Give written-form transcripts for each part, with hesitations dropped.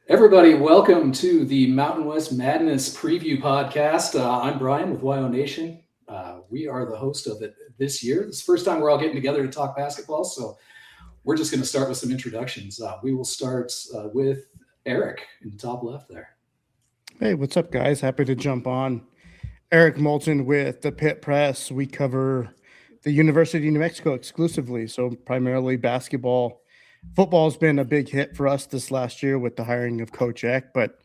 Everybody, welcome to the Mountain West Madness Preview Podcast. I'm Brian with WyoNation. We are the host of it this year. It's the first time we're all getting together to talk basketball, so we're just going to start with some introductions. We will start with Eric in the top left there. Hey, what's up, guys? Happy to jump on. Eric Moulton with the Pit Press. We cover the University of New Mexico exclusively, so primarily basketball. Football's been a big hit for us this last year with the hiring of Coach Eck, but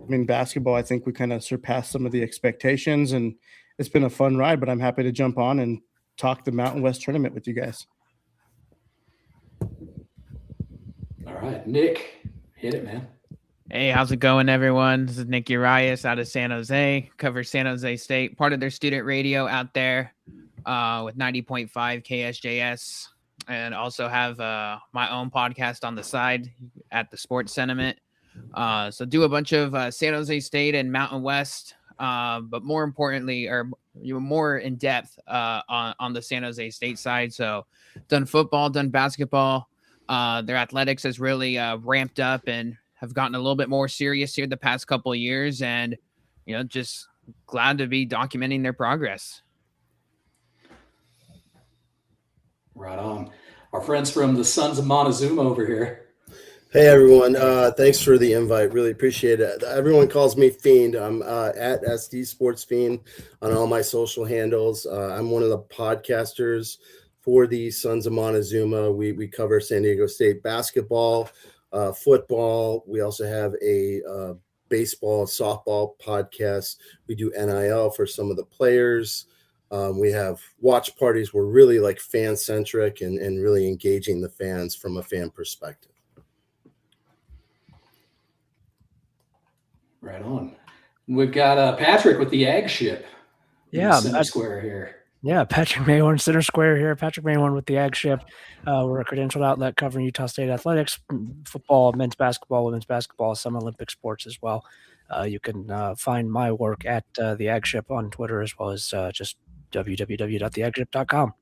I mean, basketball, I think we kind of surpassed some of the expectations, and it's been a fun ride, but I'm happy to jump on and talk the Mountain West tournament with you guys. All right, Nick, hit it, man. Hey, how's it going, everyone? This is Nick Urias out of San Jose, covers San Jose State, part of their student radio out there with 90.5 KSJS, and also have my own podcast on the side at the Sports Sentiment. So do a bunch of San Jose State and Mountain West, but more importantly, or more in depth on the San Jose State side. So done football, done basketball. Their athletics has really ramped up and have gotten a little bit more serious here the past couple of years, and just glad to be documenting their progress. Right on. Our friends from the Sons of Montezuma over here. Hey everyone, thanks for the invite. Really appreciate it. Everyone calls me Fiend. I'm at SD Sports Fiend on all my social handles. I'm one of the podcasters for the Sons of Montezuma. We cover San Diego State basketball, football. We also have a baseball, softball podcast. We do NIL for some of the players. We have watch parties. We're really like fan centric and really engaging the fans from a fan perspective. Right on. We've got Patrick with the Ag Ship. Yeah, Center Square here. Yeah, Patrick Mayhorn, Center Square here. Patrick Mayhorn with the Ag Ship. We're a credentialed outlet covering Utah State athletics, football, men's basketball, women's basketball, some Olympic sports as well. You can find my work at the Ag Ship on Twitter, as well as just www.theagship.com.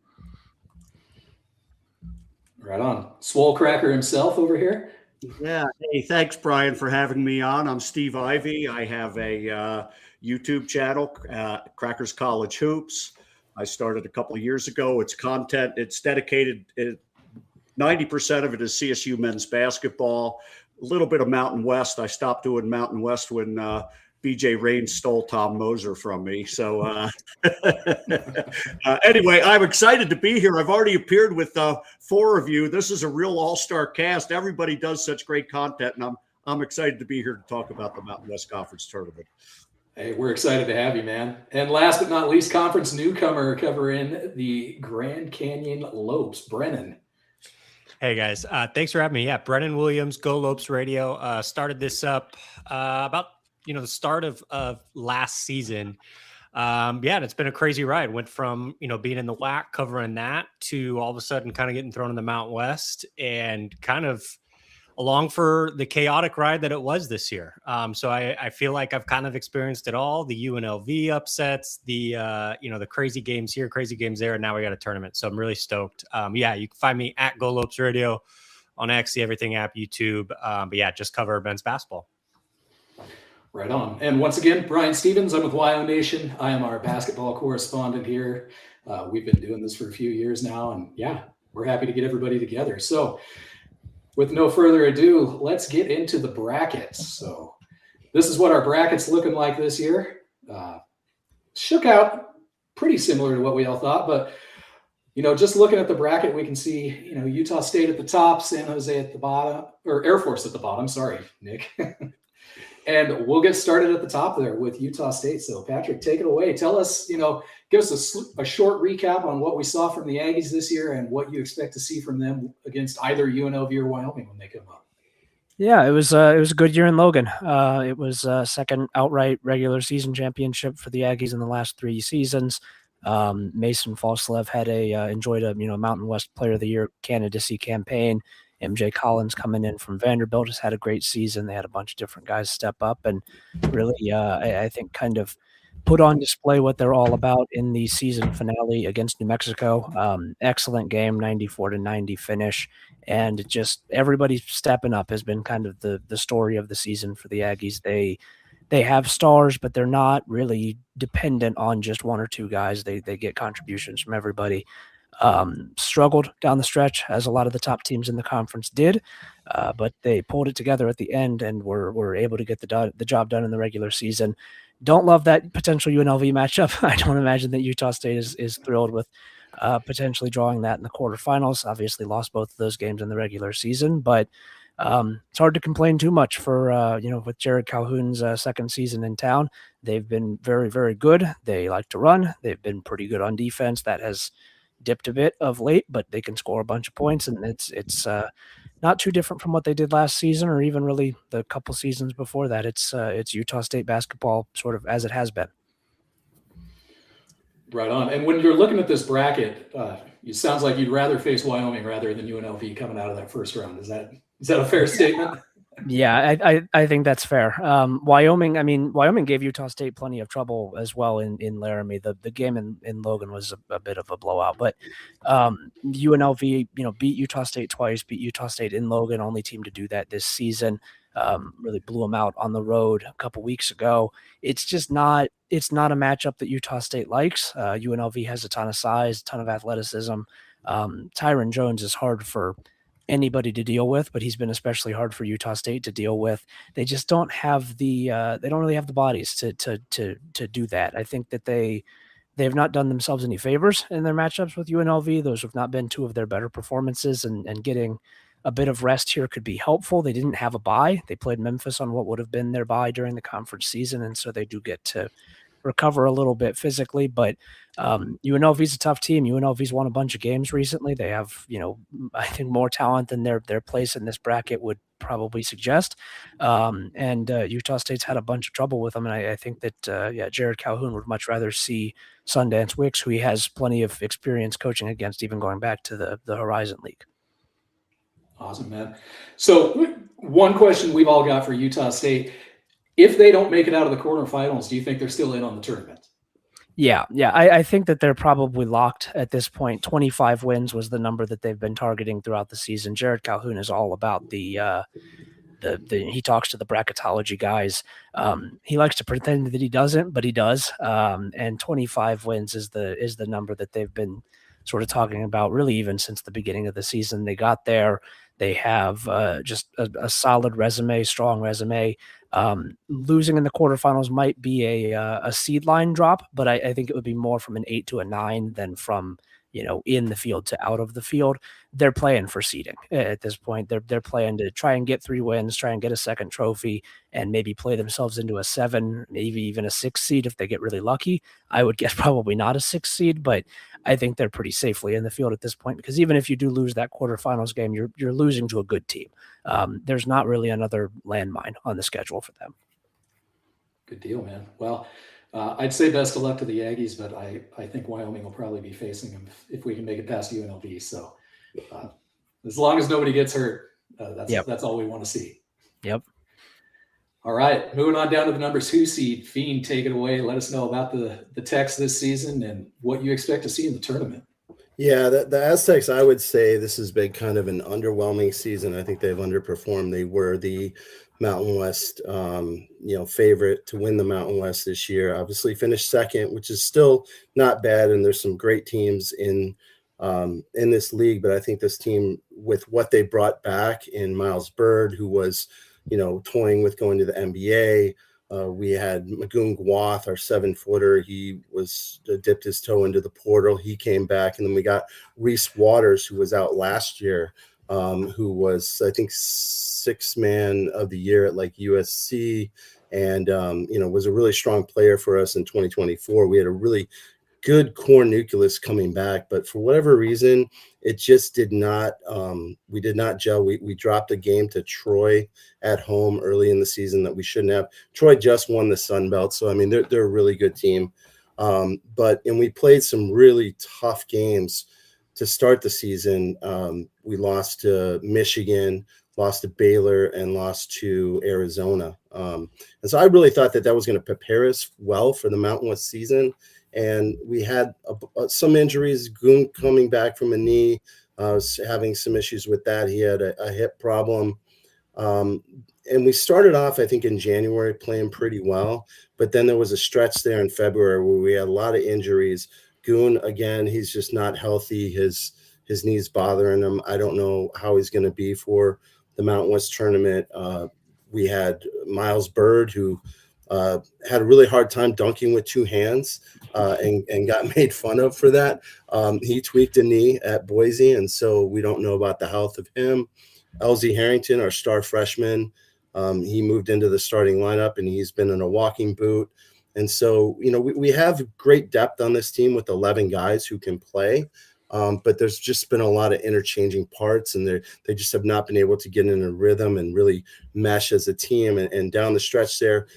Right on. Swole Cracker himself over here. Yeah. Hey, thanks, Brian, for having me on. I'm Steve Ivey. I have a YouTube channel, Crackers College Hoops. I started a couple of years ago. It's content. It's dedicated. 90% of it is CSU men's basketball. A little bit of Mountain West. I stopped doing Mountain West when BJ Raines stole Tom Moser from me. So anyway, I'm excited to be here. I've already appeared with 4 of you. This is a real all-star cast. Everybody does such great content, and I'm excited to be here to talk about the Mountain West Conference tournament. Hey, we're excited to have you, man. And last but not least, conference newcomer covering the Grand Canyon Lopes, Brennan. Hey guys, thanks for having me. Yeah, Brennan Williams, Go Lopes Radio. Started this up about the start of last season. And it's been a crazy ride. Went from being in the WAC covering that to all of a sudden kind of getting thrown in the Mountain West and kind of along for the chaotic ride that it was this year. So I feel like I've kind of experienced it all, the UNLV upsets, the crazy games here, crazy games there, and now we got a tournament. So I'm really stoked. You can find me at Go Lopes Radio on X, the Everything app, YouTube. Just cover men's basketball. Right on. And once again, Brian Stevens, I'm with WyoNation. I am our basketball correspondent here. We've been doing this for a few years now, and we're happy to get everybody together. So with no further ado, let's get into the brackets. So this is what our bracket's looking like this year. Shook out pretty similar to what we all thought, but just looking at the bracket, we can see, Utah State at the top, San Jose at the bottom, or Air Force at the bottom. Sorry, Nick. And we'll get started at the top there with Utah State. So Patrick, take it away. Tell us, give us a short recap on what we saw from the Aggies this year and what you expect to see from them against either UNLV or Wyoming when they come up. Yeah, it was a good year in Logan. It was second outright regular season championship for the Aggies in the last 3 seasons. Mason Falslev had enjoyed a Mountain West Player of the Year candidacy campaign. MJ Collins coming in from Vanderbilt has had a great season. They had a bunch of different guys step up and really, I think, kind of put on display what they're all about in the season finale against New Mexico. Excellent game, 94-90 finish, and just everybody stepping up has been kind of the story of the season for the Aggies. They have stars, but they're not really dependent on just one or two guys. They get contributions from everybody. Struggled down the stretch, as a lot of the top teams in the conference did, but they pulled it together at the end and were able to get the job done in the regular season. Don't love that potential UNLV matchup. I don't imagine that Utah State is thrilled with potentially drawing that in the quarterfinals. Obviously lost both of those games in the regular season, but it's hard to complain too much for, with Jared Calhoun's second season in town. They've been very, very good. They like to run. They've been pretty good on defense. That has dipped a bit of late, but they can score a bunch of points, and it's not too different from what they did last season, or even really the couple seasons before that. It's Utah State basketball, sort of as it has been. Right on. And when you're looking at this bracket, it sounds like you'd rather face Wyoming rather than UNLV coming out of that first round. Is that a fair statement? Yeah, I think that's fair. Wyoming gave Utah State plenty of trouble as well in Laramie. The game in Logan was a bit of a blowout, but UNLV, beat Utah State twice, beat Utah State in Logan, only team to do that this season. Really blew them out on the road a couple weeks ago. It's not a matchup that Utah State likes. UNLV has a ton of size, ton of athleticism. Tyron Jones is hard for anybody to deal with, but he's been especially hard for Utah State to deal with. They just don't have they don't really have the bodies to do that. I think that they have not done themselves any favors in their matchups with UNLV. Those have not been two of their better performances, and getting a bit of rest here could be helpful. They didn't have a bye. They played Memphis on what would have been their bye during the conference season, and so they do get to recover a little bit physically, but UNLV is a tough team. UNLV's won a bunch of games recently. They have, I think more talent than their place in this bracket would probably suggest. And Utah State's had a bunch of trouble with them. And I think that, Jared Calhoun would much rather see Sundance Wicks, who he has plenty of experience coaching against, even going back to the Horizon League. Awesome, man. So one question we've all got for Utah State: if they don't make it out of the quarterfinals, do you think they're still in on the tournament? Yeah. I think that they're probably locked at this point. 25 wins was the number that they've been targeting throughout the season. Jared Calhoun is all about he talks to the bracketology guys. He likes to pretend that he doesn't, but he does. And 25 wins is the number that they've been sort of talking about really even since the beginning of the season. They got there. They have just a solid resume, strong resume. Losing in the quarterfinals might be a seed line drop, but I think it would be more from an 8 to a 9 than from in the field to out of the field. They're playing for seeding at this point. They're playing to try and get 3 wins, try and get a second trophy, and maybe play themselves into a 7, maybe even a 6 seed if they get really lucky. I would guess probably not a 6 seed, but I think they're pretty safely in the field at this point, because even if you do lose that quarterfinals game, you're losing to a good team. There's not really another landmine on the schedule for them. Good deal, man. Well, I'd say best of luck to the Aggies, but I think Wyoming will probably be facing them if we can make it past UNLV. So as long as nobody gets hurt, that's all we want to see. Yep. All right, moving on down to the number 2 seed. Fiend, take it away. Let us know about the Tex this season and what you expect to see in the tournament. Yeah, the Aztecs, I would say this has been kind of an underwhelming season. I think they've underperformed. They were the Mountain West, favorite to win the Mountain West this year. Obviously finished second, which is still not bad. And there's some great teams in this league. But I think this team, with what they brought back in Miles Bird, who was, toying with going to the NBA. We had Magoon Gwath, our 7-footer. He was dipped his toe into the portal. He came back. And then we got Reese Waters, who was out last year, who was, I think, 6th man of the year at USC, and, was a really strong player for us in 2024. We had a really good core nucleus coming back, but for whatever reason, it just did not, we did not gel. We dropped a game to Troy at home early in the season that we shouldn't have. Troy just won the Sun Belt. So, I mean, they're a really good team. And we played some really tough games to start the season. We lost to Michigan, lost to Baylor, and lost to Arizona. And so I really thought that was going to prepare us well for the Mountain West season. And we had some injuries. Goon coming back from a knee, was having some issues with that. He had a hip problem. And we started off, I think, in January playing pretty well, but then there was a stretch there in February where we had a lot of injuries. Goon, again, he's just not healthy. His knees bothering him. I don't know how he's going to be for the Mountain West tournament. We had Miles Bird, who had a really hard time dunking with two hands and got made fun of for that. He tweaked a knee at Boise, and so we don't know about the health of him. LZ Harrington, our star freshman, he moved into the starting lineup, and he's been in a walking boot. And so, we have great depth on this team with 11 guys who can play. But there's just been a lot of interchanging parts, and they just have not been able to get in a rhythm and really mesh as a team. And down the stretch there,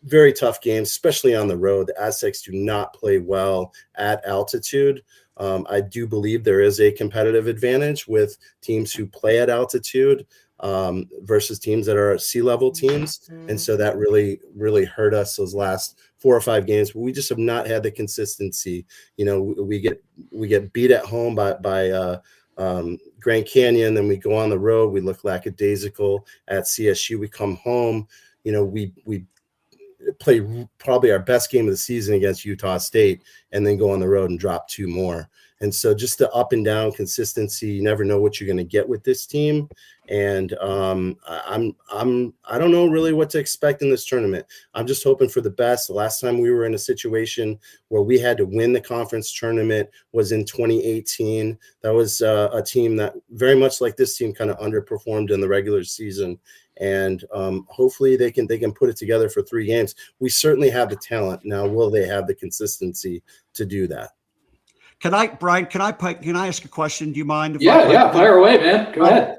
very tough games, especially on the road. The Aztecs do not play well at altitude. I do believe there is a competitive advantage with teams who play at altitude versus teams that are sea level teams. And so that really, really hurt us those last 4 or 5 games. But we just have not had the consistency. We get beat at home by Grand Canyon, then we go on the road. We look lackadaisical at CSU. We come home. We play probably our best game of the season against Utah State, and then go on the road and drop 2 more. And so just the up and down consistency, you never know what you're going to get with this team. And I don't know really what to expect in this tournament. I'm just hoping for the best. The last time we were in a situation where we had to win the conference tournament was in 2018. That was a team that very much like this team kind of underperformed in the regular season. And hopefully they can put it together for 3 games. We certainly have the talent. Now, will they have the consistency to do that? Brian, can I ask a question? Do you mind? Yeah, fire away, man. Go ahead.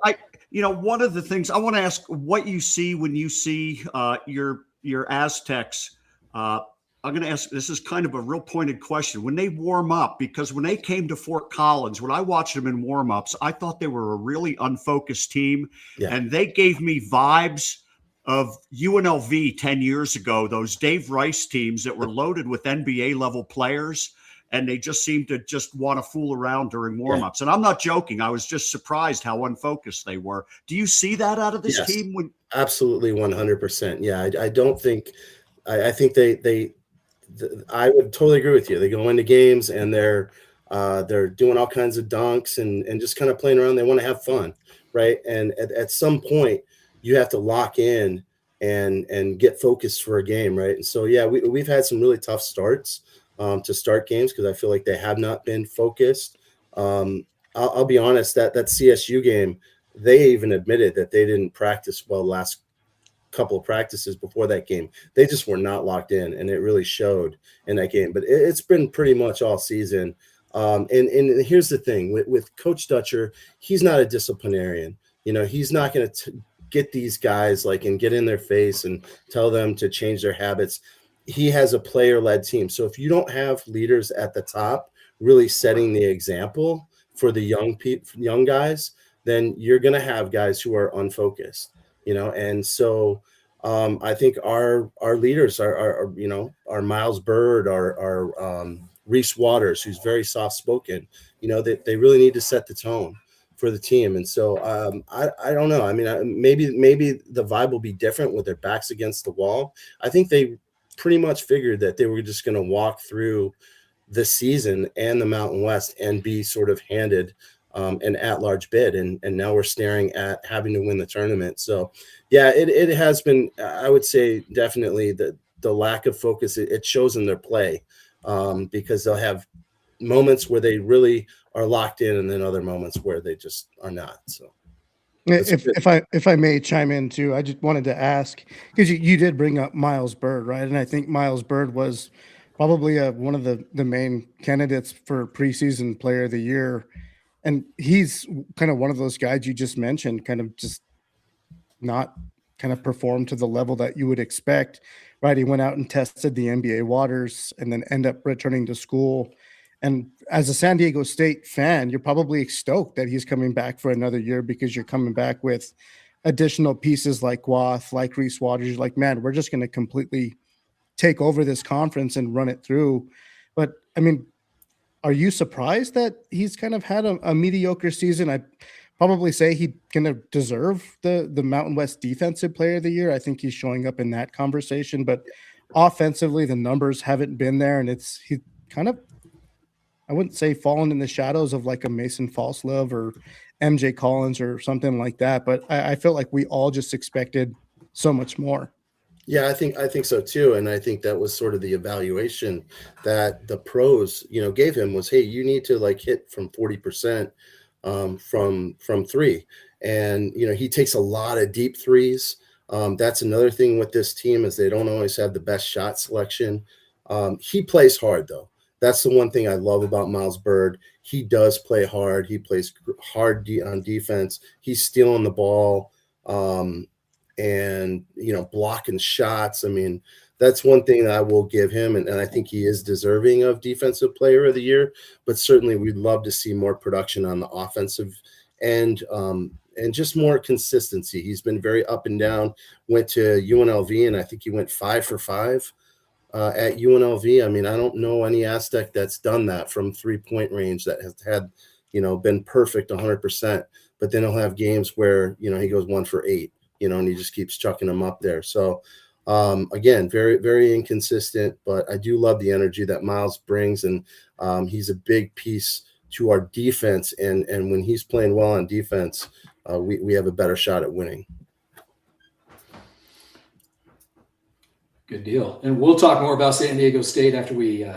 One of the things I want to ask, what you see when you see your Aztecs. I'm going to ask, this is kind of a real pointed question. When they warm up, because when they came to Fort Collins, when I watched them in warm-ups, I thought they were a really unfocused team. Yeah. And they gave me vibes of UNLV 10 years ago, those Dave Rice teams that were loaded with NBA level players. And they just seemed to just want to fool around during warmups. Yeah. And I'm not joking. I was just surprised how unfocused they were. Do you see that out of this team? Absolutely, 100%. Yeah, I don't think – I think I would totally agree with you. They go into games and they're doing all kinds of dunks and just kind of playing around. They want to have fun, right? And at some point, you have to lock in and get focused for a game, right? And so, yeah, we've had some really tough starts to start games because I feel like they have not been focused. I'll be honest, that CSU game, they even admitted that they didn't practice well last couple of practices before that game. They just were not locked in, and it really showed in that game. But it's been pretty much all season. And here's the thing with Coach Dutcher, he's not a disciplinarian. He's not going to get these guys and get in their face and tell them to change their habits. He has a player-led team. So if you don't have leaders at the top really setting the example for the young guys, then you're going to have guys who are unfocused, And so I think our leaders are Miles Bird, our Reese Waters, who's very soft-spoken. They really need to set the tone for the team. And so I don't know. I mean, maybe the vibe will be different with their backs against the wall. I think they pretty much figured that they were just going to walk through the season and the Mountain West and be sort of handed an at-large bid. And now we're staring at having to win the tournament. So, yeah, it has been, I would say, definitely the lack of focus. It shows in their play because they'll have moments where they really are locked in and then other moments where they just are not. So. If I may chime in too, I just wanted to ask because you did bring up Miles Bird, right? And I think Miles Bird was probably one of the main candidates for preseason player of the year. And he's kind of one of those guys you just mentioned, kind of just not kind of performed to the level that you would expect, right? He went out and tested the NBA waters and then end up returning to school. And as a San Diego State fan, you're probably stoked that he's coming back for another year because you're coming back with additional pieces like Wath, like Reese Waters, like, man, we're just going to completely take over this conference and run it through. But I mean, are you surprised that he's kind of had a mediocre season? I probably say he's going to deserve the Mountain West Defensive Player of the Year. I think he's showing up in that conversation, but offensively, the numbers haven't been there, and he kind of, I wouldn't say fallen in the shadows of like a Mason Falslove or MJ Collins or something like that. But I feel like we all just expected so much more. Yeah, I think so too, and I think that was sort of the evaluation that the pros, gave him was, hey, you need to like hit from 40% from three, and he takes a lot of deep threes. That's another thing with this team is they don't always have the best shot selection. He plays hard though. That's the one thing I love about Miles Bird. He does play hard. He plays hard on defense. He's stealing the ball. And blocking shots. I mean, that's one thing that I will give him, and I think he is deserving of Defensive Player of the Year. But certainly, we'd love to see more production on the offensive end, and just more consistency. He's been very up and down. Went to UNLV, and I think he went 5 for 5 at UNLV. I mean, I don't know any Aztec that's done that from 3-point range that has had been perfect 100%. But then he'll have games where he goes 1 for 8. And he just keeps chucking them up there. So, again, very, very inconsistent, but I do love the energy that Miles brings. And he's a big piece to our defense. And when he's playing well on defense, we have a better shot at winning. Good deal. And we'll talk more about San Diego State after we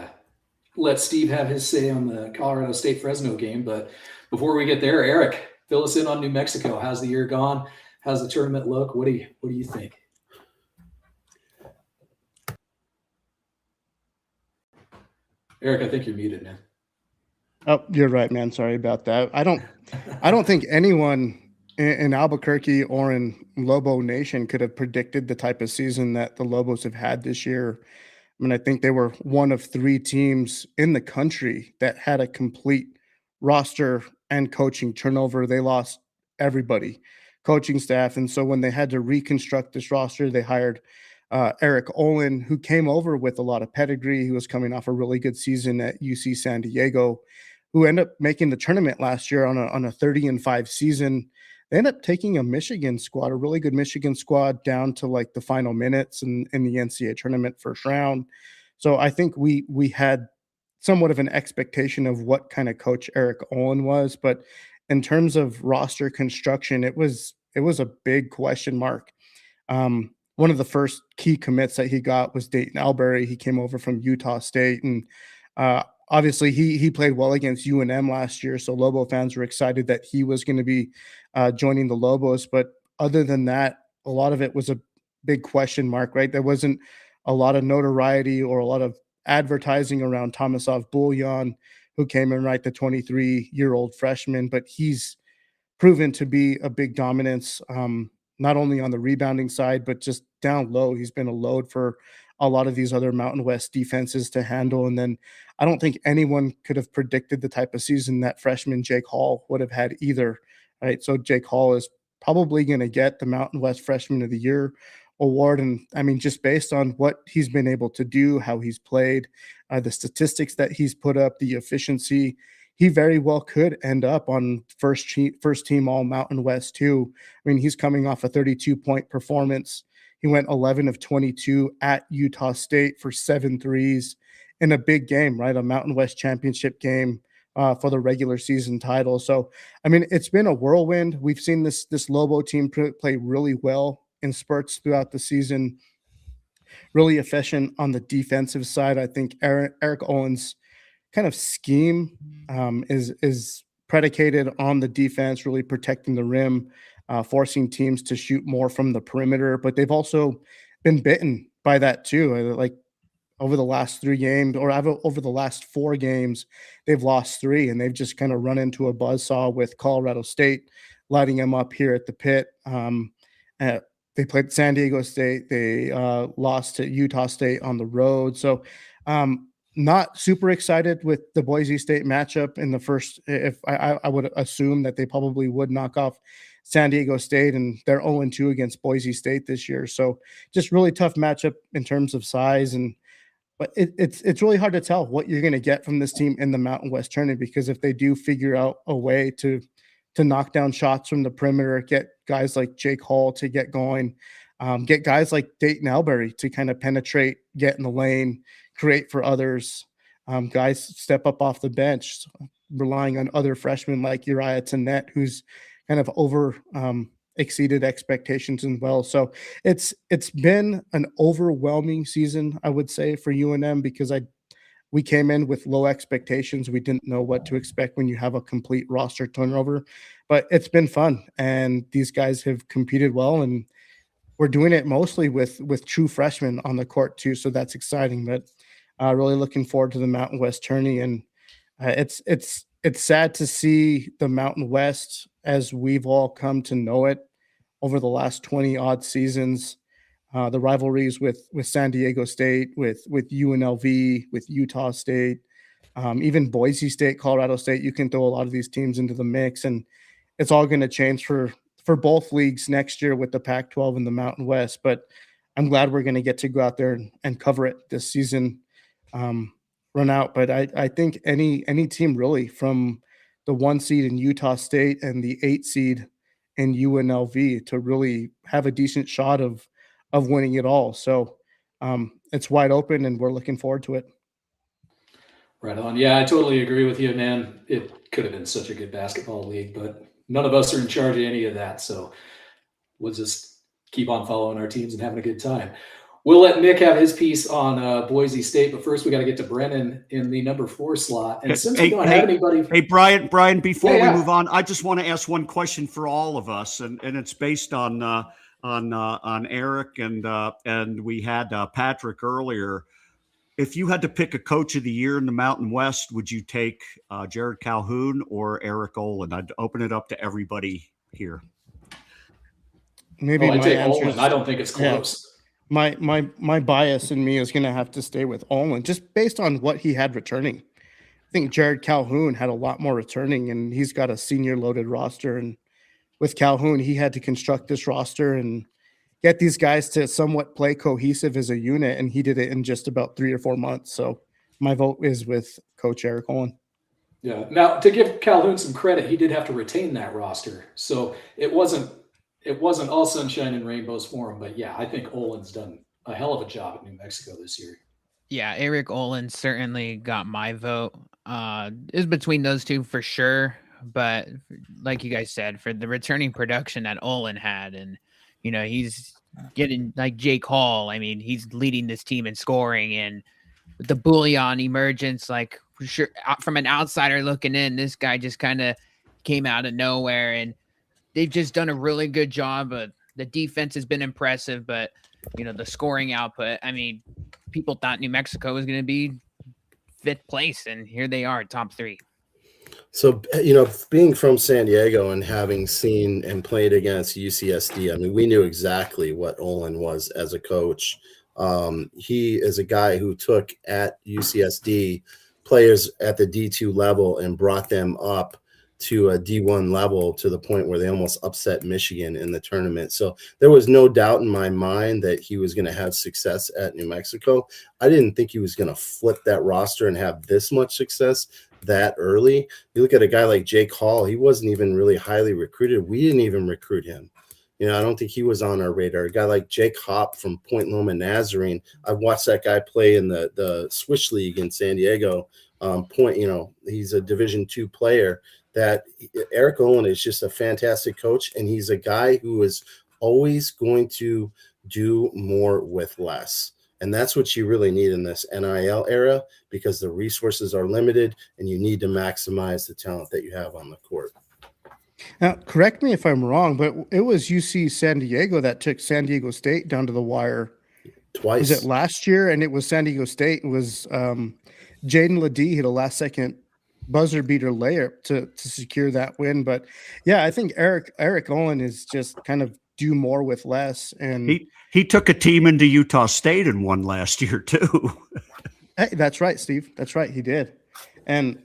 let Steve have his say on the Colorado State Fresno game. But before we get there, Eric, fill us in on New Mexico. How's the year gone? How's the tournament look? What do you think? Eric, I think you're muted, man. Oh, you're right, man. Sorry about that. I don't think anyone in Albuquerque or in Lobo Nation could have predicted the type of season that the Lobos have had this year. I mean, I think they were one of 3 teams in the country that had a complete roster and coaching turnover. They lost everybody, coaching staff. And so when they had to reconstruct this roster, they hired Eric Olin, who came over with a lot of pedigree. He was coming off a really good season at UC San Diego, who ended up making the tournament last year on a 30-5 season. They ended up taking a Michigan squad, a really good Michigan squad, down to like the final minutes in the NCAA tournament first round. So I think we had somewhat of an expectation of what kind of coach Eric Olin was, but in terms of roster construction, it was a big question mark. One of the first key commits that he got was Dayton Albury. He came over from Utah State, and obviously he played well against UNM last year, so Lobo fans were excited that he was going to be joining the Lobos. But other than that, a lot of it was a big question mark, right? There wasn't a lot of notoriety or a lot of advertising around Tomislav Buljan, who came in, right, the 23-year-old freshman, but he's proven to be a big dominance, not only on the rebounding side, but just down low. He's been a load for a lot of these other Mountain West defenses to handle. And then I don't think anyone could have predicted the type of season that freshman Jake Hall would have had either, right? So Jake Hall is probably going to get the Mountain West Freshman of the Year award. And I mean, just based on what he's been able to do, how he's played, the statistics that he's put up, the efficiency, he very well could end up on first team All Mountain West too. I mean, he's coming off a 32-point performance. He went 11 of 22 at Utah State for 7 threes in a big game, right? A Mountain West championship game for the regular season title. So, I mean, it's been a whirlwind. We've seen this Lobo team play really well in spurts throughout the season, really efficient on the defensive side. I think Eric Olin's kind of scheme is predicated on the defense, really protecting the rim, forcing teams to shoot more from the perimeter. But they've also been bitten by that too. Like over the last 3 games, or over the last 4 games, they've lost 3, and they've just kind of run into a buzzsaw with Colorado State, lighting them up here at the pit. They played San Diego State. They lost to Utah State on the road. So not super excited with the Boise State matchup in the first. If I would assume that they probably would knock off San Diego State, and they're 0-2 against Boise State this year. So just really tough matchup in terms of size. But it's really hard to tell what you're going to get from this team in the Mountain West tournament, because if they do figure out a way to knock down shots from the perimeter, get guys like Jake Hall to get going, get guys like Dayton Albury to kind of penetrate, get in the lane, create for others, guys step up off the bench, relying on other freshmen like Uriah Tenet, who's kind of over exceeded expectations as well. So it's been an overwhelming season, I would say, for UNM, because we came in with low expectations. We didn't know what to expect when you have a complete roster turnover, but it's been fun, and these guys have competed well, and we're doing it mostly with true freshmen on the court too. So that's exciting. But really looking forward to the Mountain West tourney, and it's sad to see the Mountain West as we've all come to know it over the last 20 odd seasons. The rivalries with San Diego State, with UNLV, with Utah State, even Boise State, Colorado State. You can throw a lot of these teams into the mix, and it's all going to change for both leagues next year with the Pac-12 and the Mountain West. But I'm glad we're going to get to go out there and cover it this season, run out. But I think any team really, from the 1 seed in Utah State and the 8 seed in UNLV, to really have a decent shot of winning it all. So it's wide open, and we're looking forward to it. Right on. Yeah, I totally agree with you, man. It could have been such a good basketball league, but none of us are in charge of any of that. So we'll just keep on following our teams and having a good time. We'll let Nick have his piece on Boise State, but first we got to get to Brennan in the number 4 slot. And since we don't have anybody, hey Brian, before we move on, I just want to ask one question for all of us, and it's based on Eric and we had Patrick earlier. If you had to pick a coach of the year in the Mountain West, would you take Jared Calhoun or Eric Olin? I'd open it up to everybody here. Maybe I take Olin. I don't think it's close. Yeah. My bias in me is going to have to stay with Olin, just based on what he had returning. I think Jared Calhoun had a lot more returning, and he's got a senior loaded roster. And with Calhoun, he had to construct this roster and get these guys to somewhat play cohesive as a unit, and he did it in just about 3 or 4 months. So my vote is with Coach Eric Olin. Yeah. Now, to give Calhoun some credit, he did have to retain that roster, so it wasn't all sunshine and rainbows for him. But yeah, I think Olin's done a hell of a job at New Mexico this year. Yeah, Eric Olin certainly got my vote. Is between those two for sure. But like you guys said, for the returning production that Olin had, and he's getting like Jake Hall. I mean, he's leading this team in scoring, and the Bullion emergence, like sure, from an outsider looking in, this guy just kind of came out of nowhere, and they've just done a really good job. The defense has been impressive, but the scoring output. I mean, people thought New Mexico was going to be 5th place, and here they are, top 3. So, being from San Diego and having seen and played against UCSD, I mean, we knew exactly what Olin was as a coach. He is a guy who took at UCSD players at the D2 level and brought them up to a D1 level, to the point where they almost upset Michigan in the tournament. So there was no doubt in my mind that he was going to have success at New Mexico. I didn't think he was going to flip that roster and have this much success that early. You look at a guy like Jake Hall, he wasn't even really highly recruited. We didn't even recruit him. I don't think he was on our radar. A guy like Jake Hopp from Point Loma Nazarene, I've watched that guy play in the Swish League in San Diego. He's a Division II player. That Eric Olin is just a fantastic coach, and he's a guy who is always going to do more with less. And that's what you really need in this NIL era, because the resources are limited and you need to maximize the talent that you have on the court. Now, correct me if I'm wrong, but it was UC San Diego that took San Diego State down to the wire twice. Was it last year? And it was San Diego State. It was Jaden Ledee hit a last-second buzzer beater layup to secure that win. But yeah, I think Eric Olin is just kind of do more with less. And he took a team into Utah State and won last year too. Hey, that's right, Steve. That's right. He did. And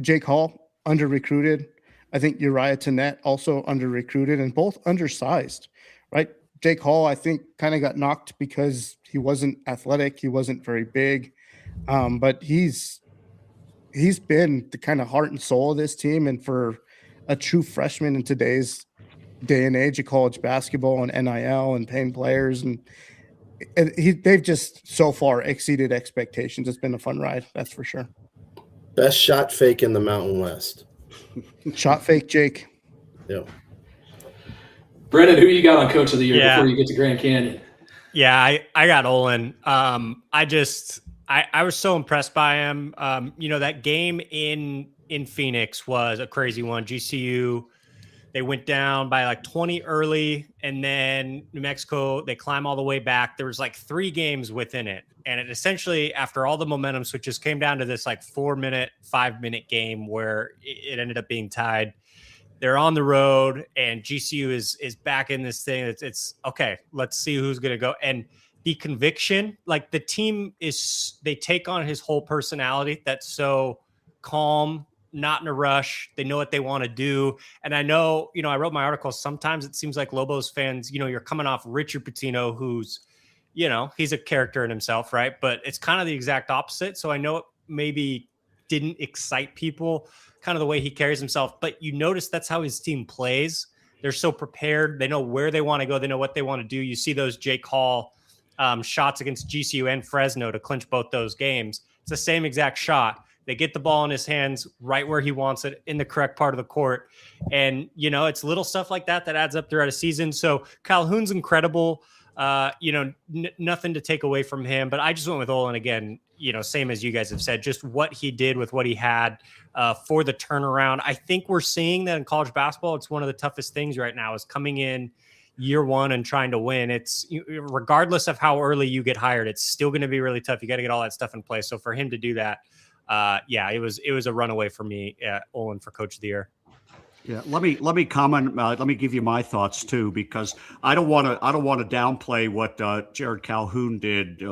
Jake Hall, under recruited. I think Uriah Tenet also under recruited and both undersized, right? Jake Hall, I think, kind of got knocked because he wasn't athletic, he wasn't very big, but he's been the kind of heart and soul of this team. And for a true freshman in today's day and age of college basketball and NIL and paying players, and they've just so far exceeded expectations. It's been a fun ride, that's for sure. Best shot fake in the Mountain West. Shot fake, Jake. Yep. Brennan, who you got on Coach of the Year Yeah. before you get to Grand Canyon? Yeah, I got Olin. I was so impressed by him. That game in Phoenix was a crazy one. GCU, they went down by like 20 early, and then New Mexico, they climb all the way back. There was like 3 games within it. And it essentially, after all the momentum switches, came down to this like 4-minute, 5-minute game where it ended up being tied. They're on the road, and GCU is back in this thing. It's okay. Let's see who's going to go. And the conviction, like the team they take on his whole personality. That's so calm, not in a rush. They know what they want to do. And I know, I wrote my article. Sometimes it seems like Lobos fans, you're coming off Richard Pitino, who's, he's a character in himself, right? But it's kind of the exact opposite. So I know it maybe didn't excite people, kind of the way he carries himself, but you notice that's how his team plays. They're so prepared. They know where they want to go. They know what they want to do. You see those Jake Hall shots against GCU and Fresno to clinch both those games. It's the same exact shot. They get the ball in his hands right where he wants it in the correct part of the court. And, it's little stuff like that adds up throughout a season. So Calhoun's incredible. Nothing to take away from him, but I just went with Olin again, same as you guys have said, just what he did with what he had for the turnaround. I think we're seeing that in college basketball. It's one of the toughest things right now is coming in year one and trying to win. It's regardless of how early you get hired, it's still going to be really tough. You got to get all that stuff in place. So for him to do that, it was a runaway for me, Olin, for Coach of the Year. Yeah, let me comment. Let me give you my thoughts too, because I don't want to downplay what Jared Calhoun did.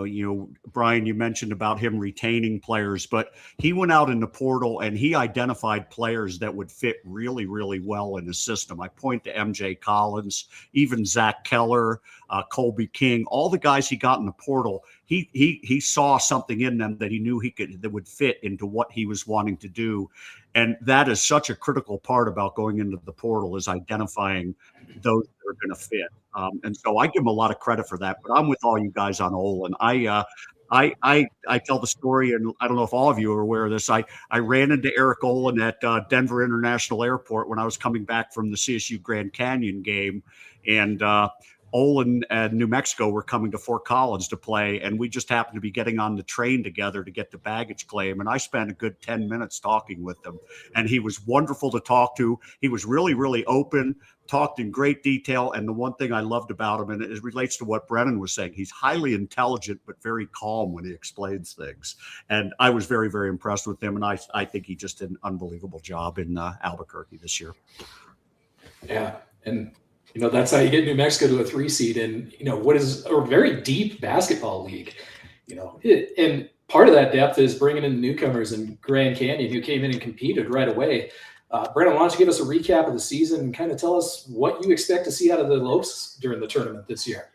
Brian, you mentioned about him retaining players, but he went out in the portal and he identified players that would fit really, really well in his system. I point to MJ Collins, even Zach Keller, Colby King, all the guys he got in the portal. He saw something in them that he knew that would fit into what he was wanting to do. And that is such a critical part about going into the portal, is identifying those that are going to fit. And so I give him a lot of credit for that. But I'm with all you guys on Olin. I tell the story, and I don't know if all of you are aware of this. I ran into Eric Olin at Denver International Airport when I was coming back from the CSU Grand Canyon game, and Olin and New Mexico were coming to Fort Collins to play, and we just happened to be getting on the train together to get the baggage claim. And I spent a good 10 minutes talking with him, and he was wonderful to talk to. He was really, really open, talked in great detail. And the one thing I loved about him, and it relates to what Brennan was saying, he's highly intelligent, but very calm when he explains things. And I was very, very impressed with him. And I think he just did an unbelievable job in Albuquerque this year. Yeah. And that's how you get New Mexico to a 3 seed in, what is a very deep basketball league, and part of that depth is bringing in the newcomers in Grand Canyon who came in and competed right away. Brennan, why don't you give us a recap of the season and kind of tell us what you expect to see out of the Lopes during the tournament this year?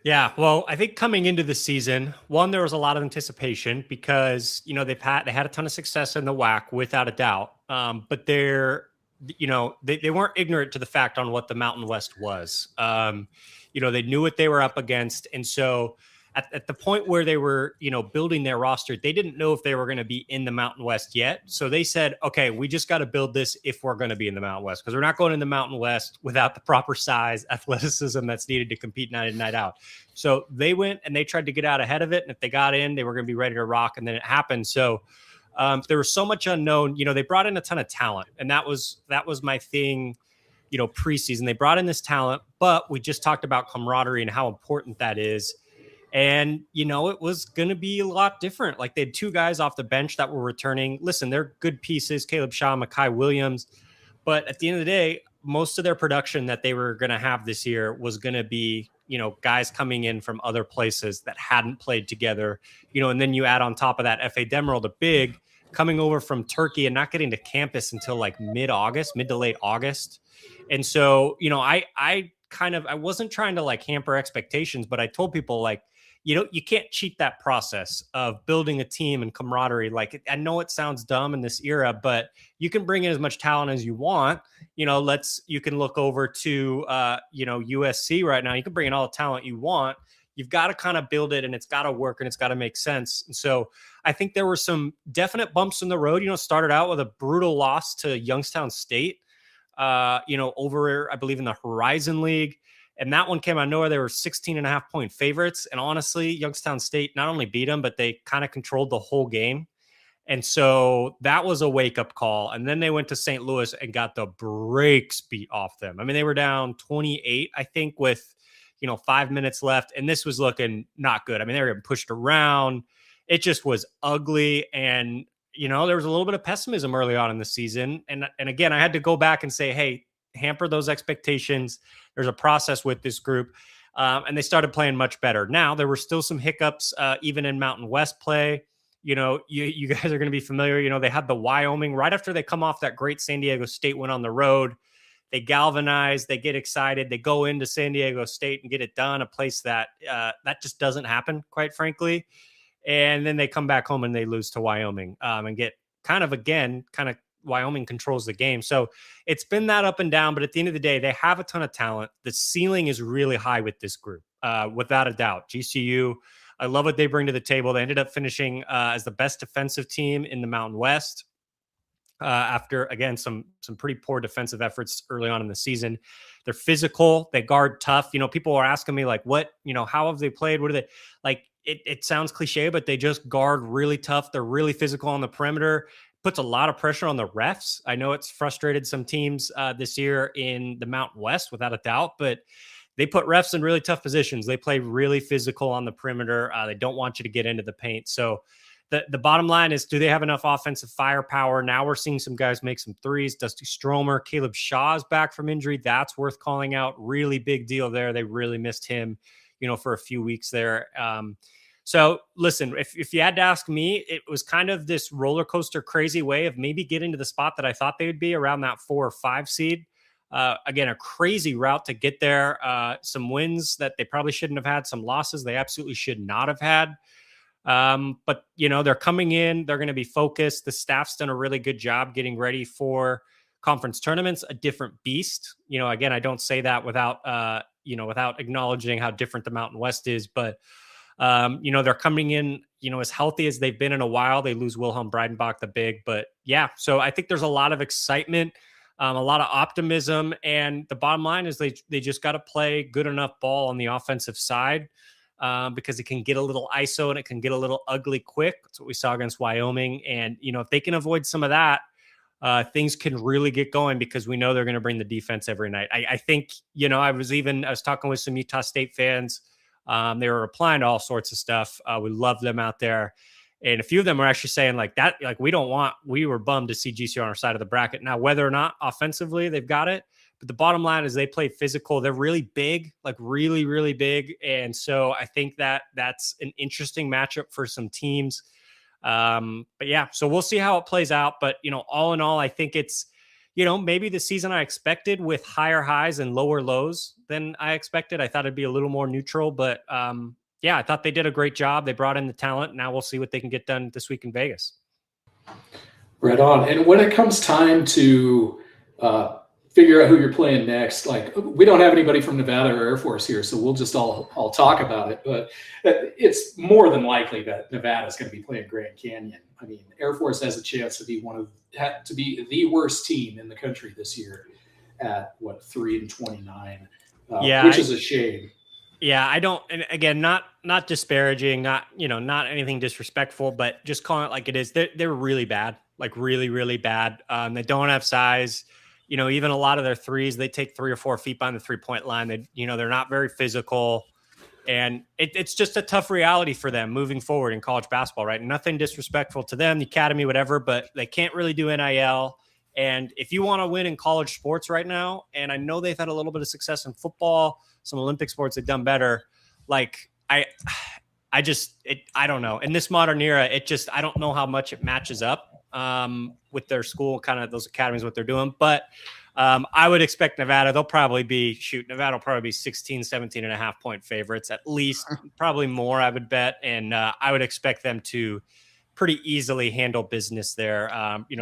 Yeah, well, I think coming into the season, there was a lot of anticipation because, they had a ton of success in the WAC without a doubt. But they weren't ignorant to the fact on what the Mountain West was. They knew what they were up against. And so at the point where they were, building their roster, they didn't know if they were going to be in the Mountain West yet. So they said, okay, we just got to build this if we're going to be in the Mountain West, because we're not going in the Mountain West without the proper size, athleticism that's needed to compete night in, night out. So they went and they tried to get out ahead of it. And if they got in, they were going to be ready to rock. And then it happened. So there was so much unknown. They brought in a ton of talent, and that was my thing. Preseason, they brought in this talent, but we just talked about camaraderie and how important that is. And it was going to be a lot different. Like, they had 2 guys off the bench that were returning. Listen, they're good pieces, Caleb Shaw, Makai Williams. But at the end of the day, most of their production that they were going to have this year was going to be, guys coming in from other places that hadn't played together, and then you add on top of that F.A. Demerol, the big, coming over from Turkey and not getting to campus until like mid to late August. And so, I wasn't trying to like hamper expectations, but I told people like, you can't cheat that process of building a team and camaraderie. Like, I know it sounds dumb in this era, but you can bring in as much talent as you want. You can look over to, USC right now. You can bring in all the talent you want. You've got to kind of build it, and it's got to work, and it's got to make sense. And so I think there were some definite bumps in the road. Started out with a brutal loss to Youngstown State, over, I believe, in the Horizon League. And that one came out of nowhere. They were 16.5-point favorites. And honestly, Youngstown State not only beat them, but they kind of controlled the whole game. And so that was a wake-up call. And then they went to St. Louis and got the brakes beat off them. I mean, they were down 28, I think, with 5 minutes left. And this was looking not good. I mean, they were getting pushed around. It just was ugly. And, there was a little bit of pessimism early on in the season. And again, I had to go back and say, hey, hamper those expectations. There's a process with this group. And they started playing much better. Now, there were still some hiccups, even in Mountain West play. You guys are going to be familiar. They had the Wyoming right after they come off that great San Diego State win on the road. They galvanize, they get excited, they go into San Diego State and get it done, a place that that just doesn't happen, quite frankly. And then they come back home and they lose to Wyoming and get kind of Wyoming controls the game. So it's been that up and down, but at the end of the day, they have a ton of talent. The ceiling is really high with this group, without a doubt. GCU, I love what they bring to the table. They ended up finishing as the best defensive team in the Mountain West. After, again, some pretty poor defensive efforts early on in the season. They're physical. They guard tough. People are asking me like, what, how have they played? What are they like? It sounds cliche, but they just guard really tough. They're really physical on the perimeter. Puts a lot of pressure on the refs. I know it's frustrated some teams this year in the Mountain West, without a doubt, but they put refs in really tough positions. They play really physical on the perimeter. They don't want you to get into the paint. So the bottom line is, do they have enough offensive firepower? Now we're seeing some guys make some threes. Dusty Stromer, Caleb Shaw's back from injury. That's worth calling out. Really big deal there. They really missed him, for a few weeks there. So listen, if you had to ask me, it was kind of this roller coaster, crazy way of maybe getting to the spot that I thought they would be around that 4 or 5 seed. Again, a crazy route to get there. Some wins that they probably shouldn't have had. Some losses they absolutely should not have had. But they're coming in, they're going to be focused. The staff's done a really good job getting ready for conference tournaments, a different beast. Again, I don't say that without acknowledging how different the Mountain West is, but they're coming in, as healthy as they've been in a while. They lose Wilhelm Breidenbach, the big, but yeah. So I think there's a lot of excitement, a lot of optimism, and the bottom line is they just got to play good enough ball on the offensive side. Because it can get a little ISO and it can get a little ugly quick. That's what we saw against Wyoming. And, if they can avoid some of that, things can really get going, because we know they're going to bring the defense every night. I think, I was talking with some Utah State fans. They were replying to all sorts of stuff. We love them out there. And a few of them were actually saying like that, like we were bummed to see GCU on our side of the bracket. Now, whether or not offensively they've got it, but the bottom line is they play physical. They're really big, like really, really big. And so I think that's an interesting matchup for some teams. But yeah, so we'll see how it plays out. But, all in all, I think it's, maybe the season I expected with higher highs and lower lows than I expected. I thought it'd be a little more neutral, but yeah, I thought they did a great job. They brought in the talent. Now we'll see what they can get done this week in Vegas. Right on. And when it comes time to figure out who you're playing next, like we don't have anybody from Nevada or Air Force here, so we'll just all talk about it. But it's more than likely that Nevada is going to be playing Grand Canyon. I mean, Air Force has a chance to be the worst team in the country this year at 3-29, which is a shame. Yeah, I don't, and again, not disparaging, not anything disrespectful, but just calling it like it is. They're really bad, like really, really bad. They don't have size. Even a lot of their threes, they take 3 or 4 feet behind the 3-point line. They're not very physical, and it's just a tough reality for them moving forward in college basketball, right? Nothing disrespectful to them, the academy, whatever, but they can't really do NIL. And if you want to win in college sports right now, and I know they've had a little bit of success in football, some Olympic sports they've done better. Like I don't know. In this modern era, I don't know how much it matches up. with their school, kind of those academies, what they're doing. But I would expect Nevada. Nevada will probably be 16, 17 and a half point favorites, at least, probably more, I would bet. And I would expect them to pretty easily handle business there.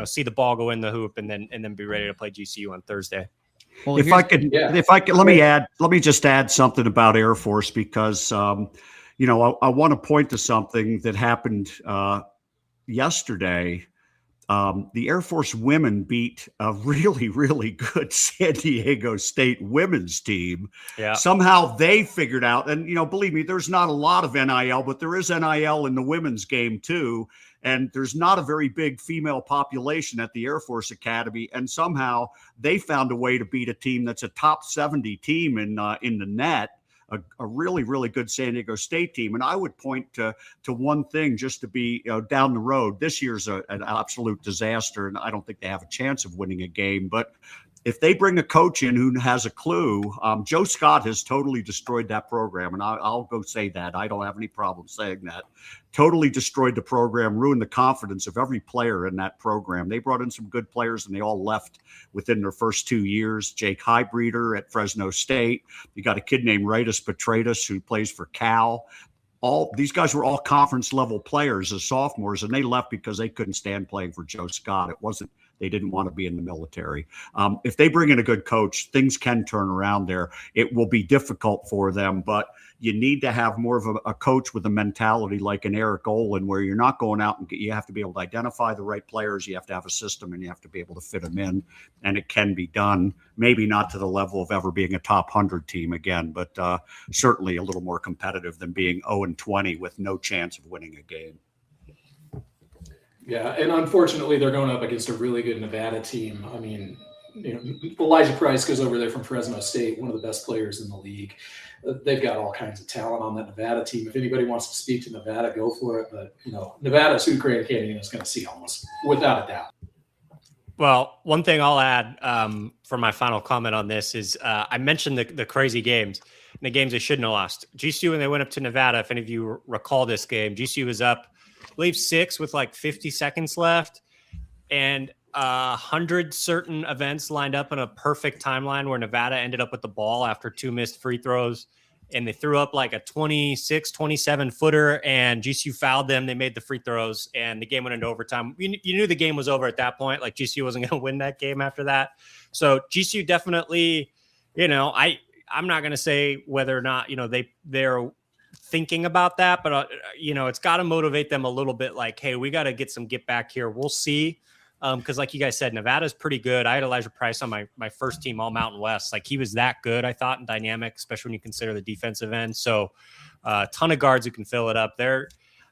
See the ball go in the hoop and then be ready to play GCU on Thursday. Well, If I could, let me just add something about Air Force, because, I want to point to something that happened yesterday. The Air Force women beat a really, really good San Diego State women's team. Yeah. Somehow they figured out, and, believe me, there's not a lot of NIL, but there is NIL in the women's game too. And there's not a very big female population at the Air Force Academy. And somehow they found a way to beat a team that's a top 70 team in the net. A really, really good San Diego State team. And I would point to one thing, just to be down the road. This year's an absolute disaster, and I don't think they have a chance of winning a game. But if they bring a coach in who has a clue, Joe Scott has totally destroyed that program. And I'll go say that. I don't have any problem saying that. Totally destroyed the program, ruined the confidence of every player in that program. They brought in some good players, and they all left within their first 2 years. Jake Highbreeder at Fresno State. You got a kid named Raitis Petratus who plays for Cal. All these guys were all conference level players as sophomores, and they left because they couldn't stand playing for Joe Scott. They didn't want to be in the military. If they bring in a good coach, things can turn around there. It will be difficult for them, but you need to have more of a coach with a mentality like an Eric Olin, where you're not going out and you have to be able to identify the right players. You have to have a system, and you have to be able to fit them in, and it can be done. Maybe not to the level of ever being a top 100 team again, but certainly a little more competitive than being 0-20 with no chance of winning a game. Yeah, and unfortunately, they're going up against a really good Nevada team. I mean, Elijah Price goes over there from Fresno State, one of the best players in the league. They've got all kinds of talent on that Nevada team. If anybody wants to speak to Nevada, go for it. But, Nevada's who Grand Canyon is going to see almost without a doubt. Well, one thing I'll add for my final comment on this is I mentioned the crazy games and the games they shouldn't have lost. GCU, when they went up to Nevada, if any of you recall this game, GCU was up, I believe, 6 with like 50 seconds left, and 100 certain events lined up in a perfect timeline where Nevada ended up with the ball after 2 missed free throws, and they threw up like a 26, 27 footer, and GCU fouled them. They made the free throws, and the game went into overtime. You knew the game was over at that point. Like, GCU wasn't going to win that game after that. So GCU definitely, I'm not going to say whether or not, they're thinking about that, but it's got to motivate them a little bit. Like, hey, we got to get some get back here. We'll see. Because like you guys said, Nevada's pretty good. I had Elijah Price on my first team all Mountain West. Like, he was that good, I thought, and dynamic, especially when you consider the defensive end. So a ton of guards who can fill it up. They're,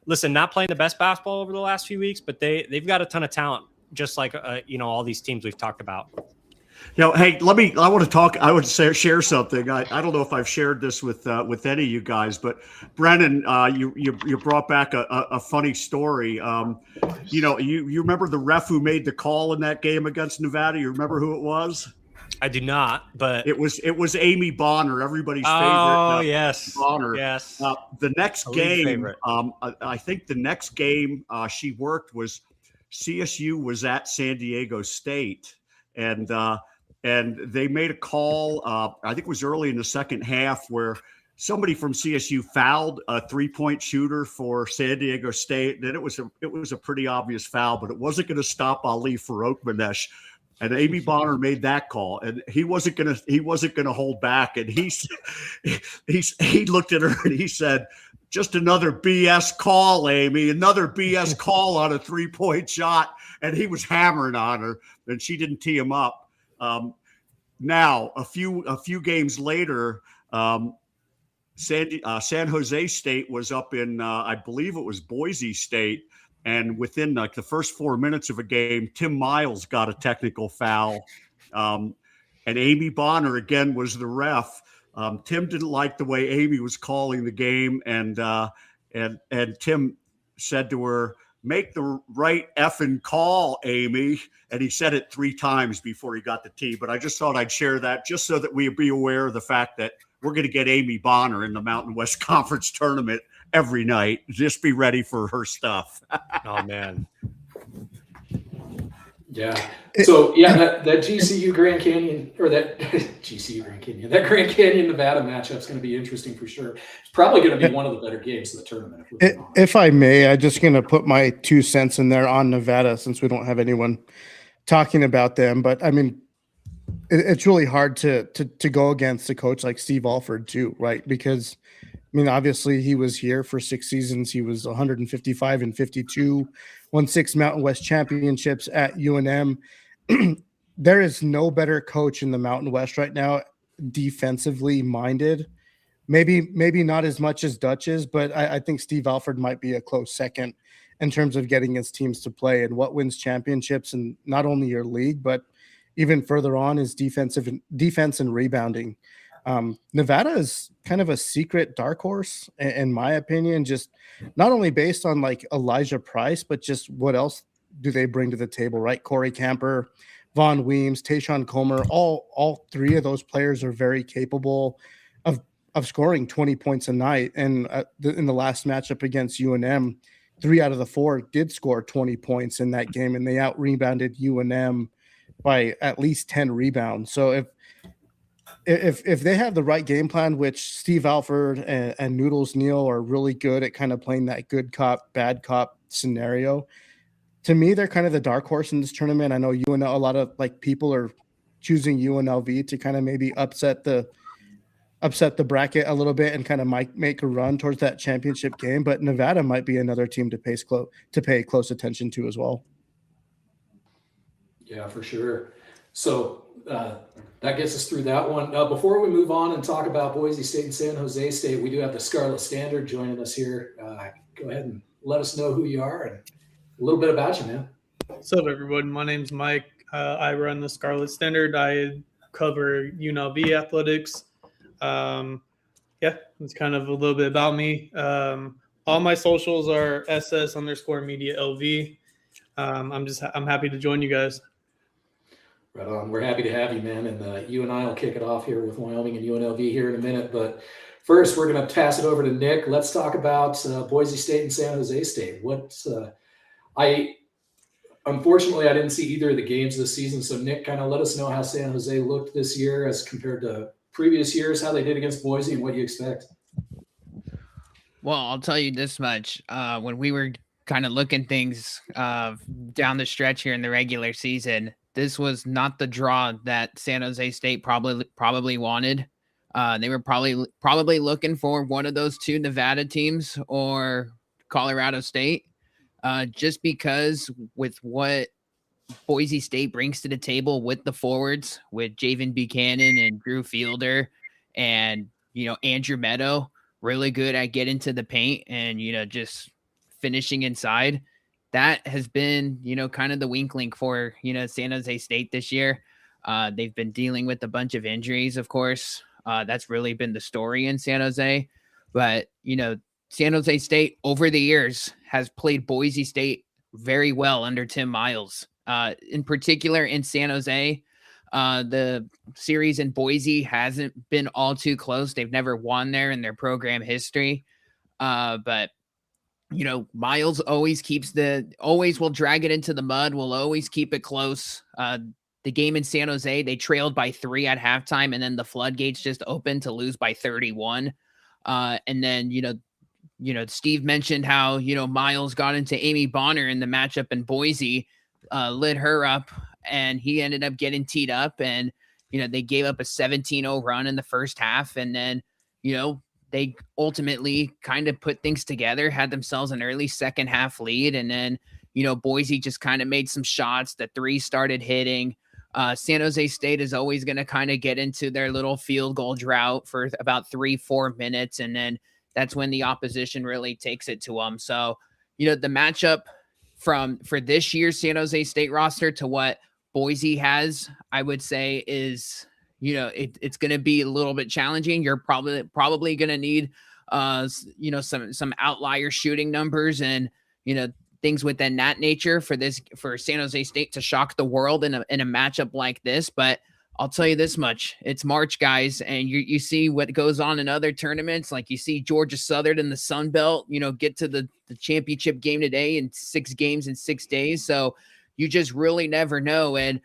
not playing the best basketball over the last few weeks, but they've got a ton of talent, just like all these teams we've talked about. Hey, I want to talk. I would share something. I don't know if I've shared this with any of you guys, but Brennan, you brought back a funny story. You remember the ref who made the call in that game against Nevada? You remember who it was? I do not, but it was Amy Bonner, everybody's favorite. Oh, yes, Bonner. Yes. The next game, I think the next game she worked was CSU was at San Diego State, and they made a call. I think it was early in the second half where somebody from CSU fouled a 3-point shooter for San Diego State. Then it was a pretty obvious foul, but it wasn't going to stop Ali Farokhmanesh. And Amy Bonner made that call, and he wasn't gonna hold back. And he looked at her and he said, "Just another BS call, Amy. Another BS call on a 3-point shot." And he was hammering on her, and she didn't tee him up. Now a few games later, San Jose State was up in I believe it was Boise State. And within like the first 4 minutes of a game, Tim Miles got a technical foul. And Amy Bonner, again, was the ref. Tim didn't like the way Amy was calling the game. And Tim said to her, "Make the right effing call, Amy." And he said it 3 times before he got the tee. But I just thought I'd share that just so that we be aware of the fact that we're going to get Amy Bonner in the Mountain West Conference tournament every night. Just be ready for her stuff. Oh, man. Yeah. So yeah, that GCU Grand Canyon or that GCU Grand Canyon, that Grand Canyon Nevada matchup is going to be interesting for sure. It's probably going to be one of the better games of the tournament. If we're being honest. If I may, I'm just going to put my 2 cents in there on Nevada since we don't have anyone talking about them. But I mean, it's really hard to go against a coach like Steve Alford too, right? Because I mean, obviously he was here for 6 seasons. He was 155 and 52, won 6 Mountain West championships at UNM. There is no better coach in the Mountain West right now, defensively minded. Maybe not as much as Dutch is, but I think Steve Alford might be a close second in terms of getting his teams to play and what wins championships, and not only your league, but even further on is defense and rebounding. Nevada is kind of a secret dark horse, in my opinion, just not only based on like Elijah Price, but just what else do they bring to the table, right? Corey Camper, Vaughn Weems, Tayshawn Comer, all 3 of those players are very capable of scoring 20 points a night. And in the last matchup against UNM, 3 out of the 4 did score 20 points in that game, and they out rebounded UNM by at least 10 rebounds. So if they have the right game plan, which Steve Alford and Noodles Neal are really good at kind of playing that good cop, bad cop scenario, to me, they're kind of the dark horse in this tournament. I know UNL, a lot of like people are choosing UNLV to kind of maybe upset the bracket a little bit and kind of make a run towards that championship game, but Nevada might be another team to pay close attention to as well. Yeah, for sure. So that gets us through that one. Before we move on and talk about Boise State and San Jose State, we do have the Scarlet Standard joining us here. Go ahead and let us know who you are and a little bit about you, man. What's up, everyone? My name's Mike. I run the Scarlet Standard. I cover UNLV athletics. Yeah, that's kind of a little bit about me. All my socials are SS_media LV. I'm happy to join you guys. Right on. We're happy to have you, man. And you and I will kick it off here with Wyoming and UNLV here in a minute. But first, we're going to pass it over to Nick. Let's talk about Boise State and San Jose State. Unfortunately, I didn't see either of the games this season. So Nick, kind of let us know how San Jose looked this year as compared to previous years, how they did against Boise and what you expect. Well, I'll tell you this much. When we were kind of looking things down the stretch here in the regular season, this was not the draw that San Jose State probably wanted. They were probably looking for one of those 2 Nevada teams or Colorado State, just because with what Boise State brings to the table with the forwards, with Javen Buchanan and Drew Fielder and, Andrew Meadow, really good at getting to the paint and, just finishing inside. That has been, kind of the wink link for, San Jose State this year. They've been dealing with a bunch of injuries, of course. That's really been the story in San Jose. But, San Jose State over the years has played Boise State very well under Tim Miles. In particular in San Jose, the series in Boise hasn't been all too close. They've never won there in their program history. But Miles always will drag it into the mud, will always keep it close. The game in San Jose, they trailed by 3 at halftime, and then the floodgates just opened to lose by 31. And then, Steve mentioned how, Miles got into Amy Bonner in the matchup in Boise, lit her up, and he ended up getting teed up, and, they gave up a 17-0 run in the first half. And then, they ultimately kind of put things together, had themselves an early second half lead. And then, Boise just kind of made some shots. The 3 started hitting. San Jose State is always going to kind of get into their little field goal drought for about 3-4 minutes. And then that's when the opposition really takes it to them. So, the matchup for this year's San Jose State roster to what Boise has, I would say is, it's going to be a little bit challenging. You're probably going to need, some outlier shooting numbers and, things within that nature for San Jose State to shock the world in a matchup like this. But I'll tell you this much: it's March, guys, and you see what goes on in other tournaments. Like you see Georgia Southern in the Sun Belt, get to the championship game today in 6 games in 6 days. So you just really never know. And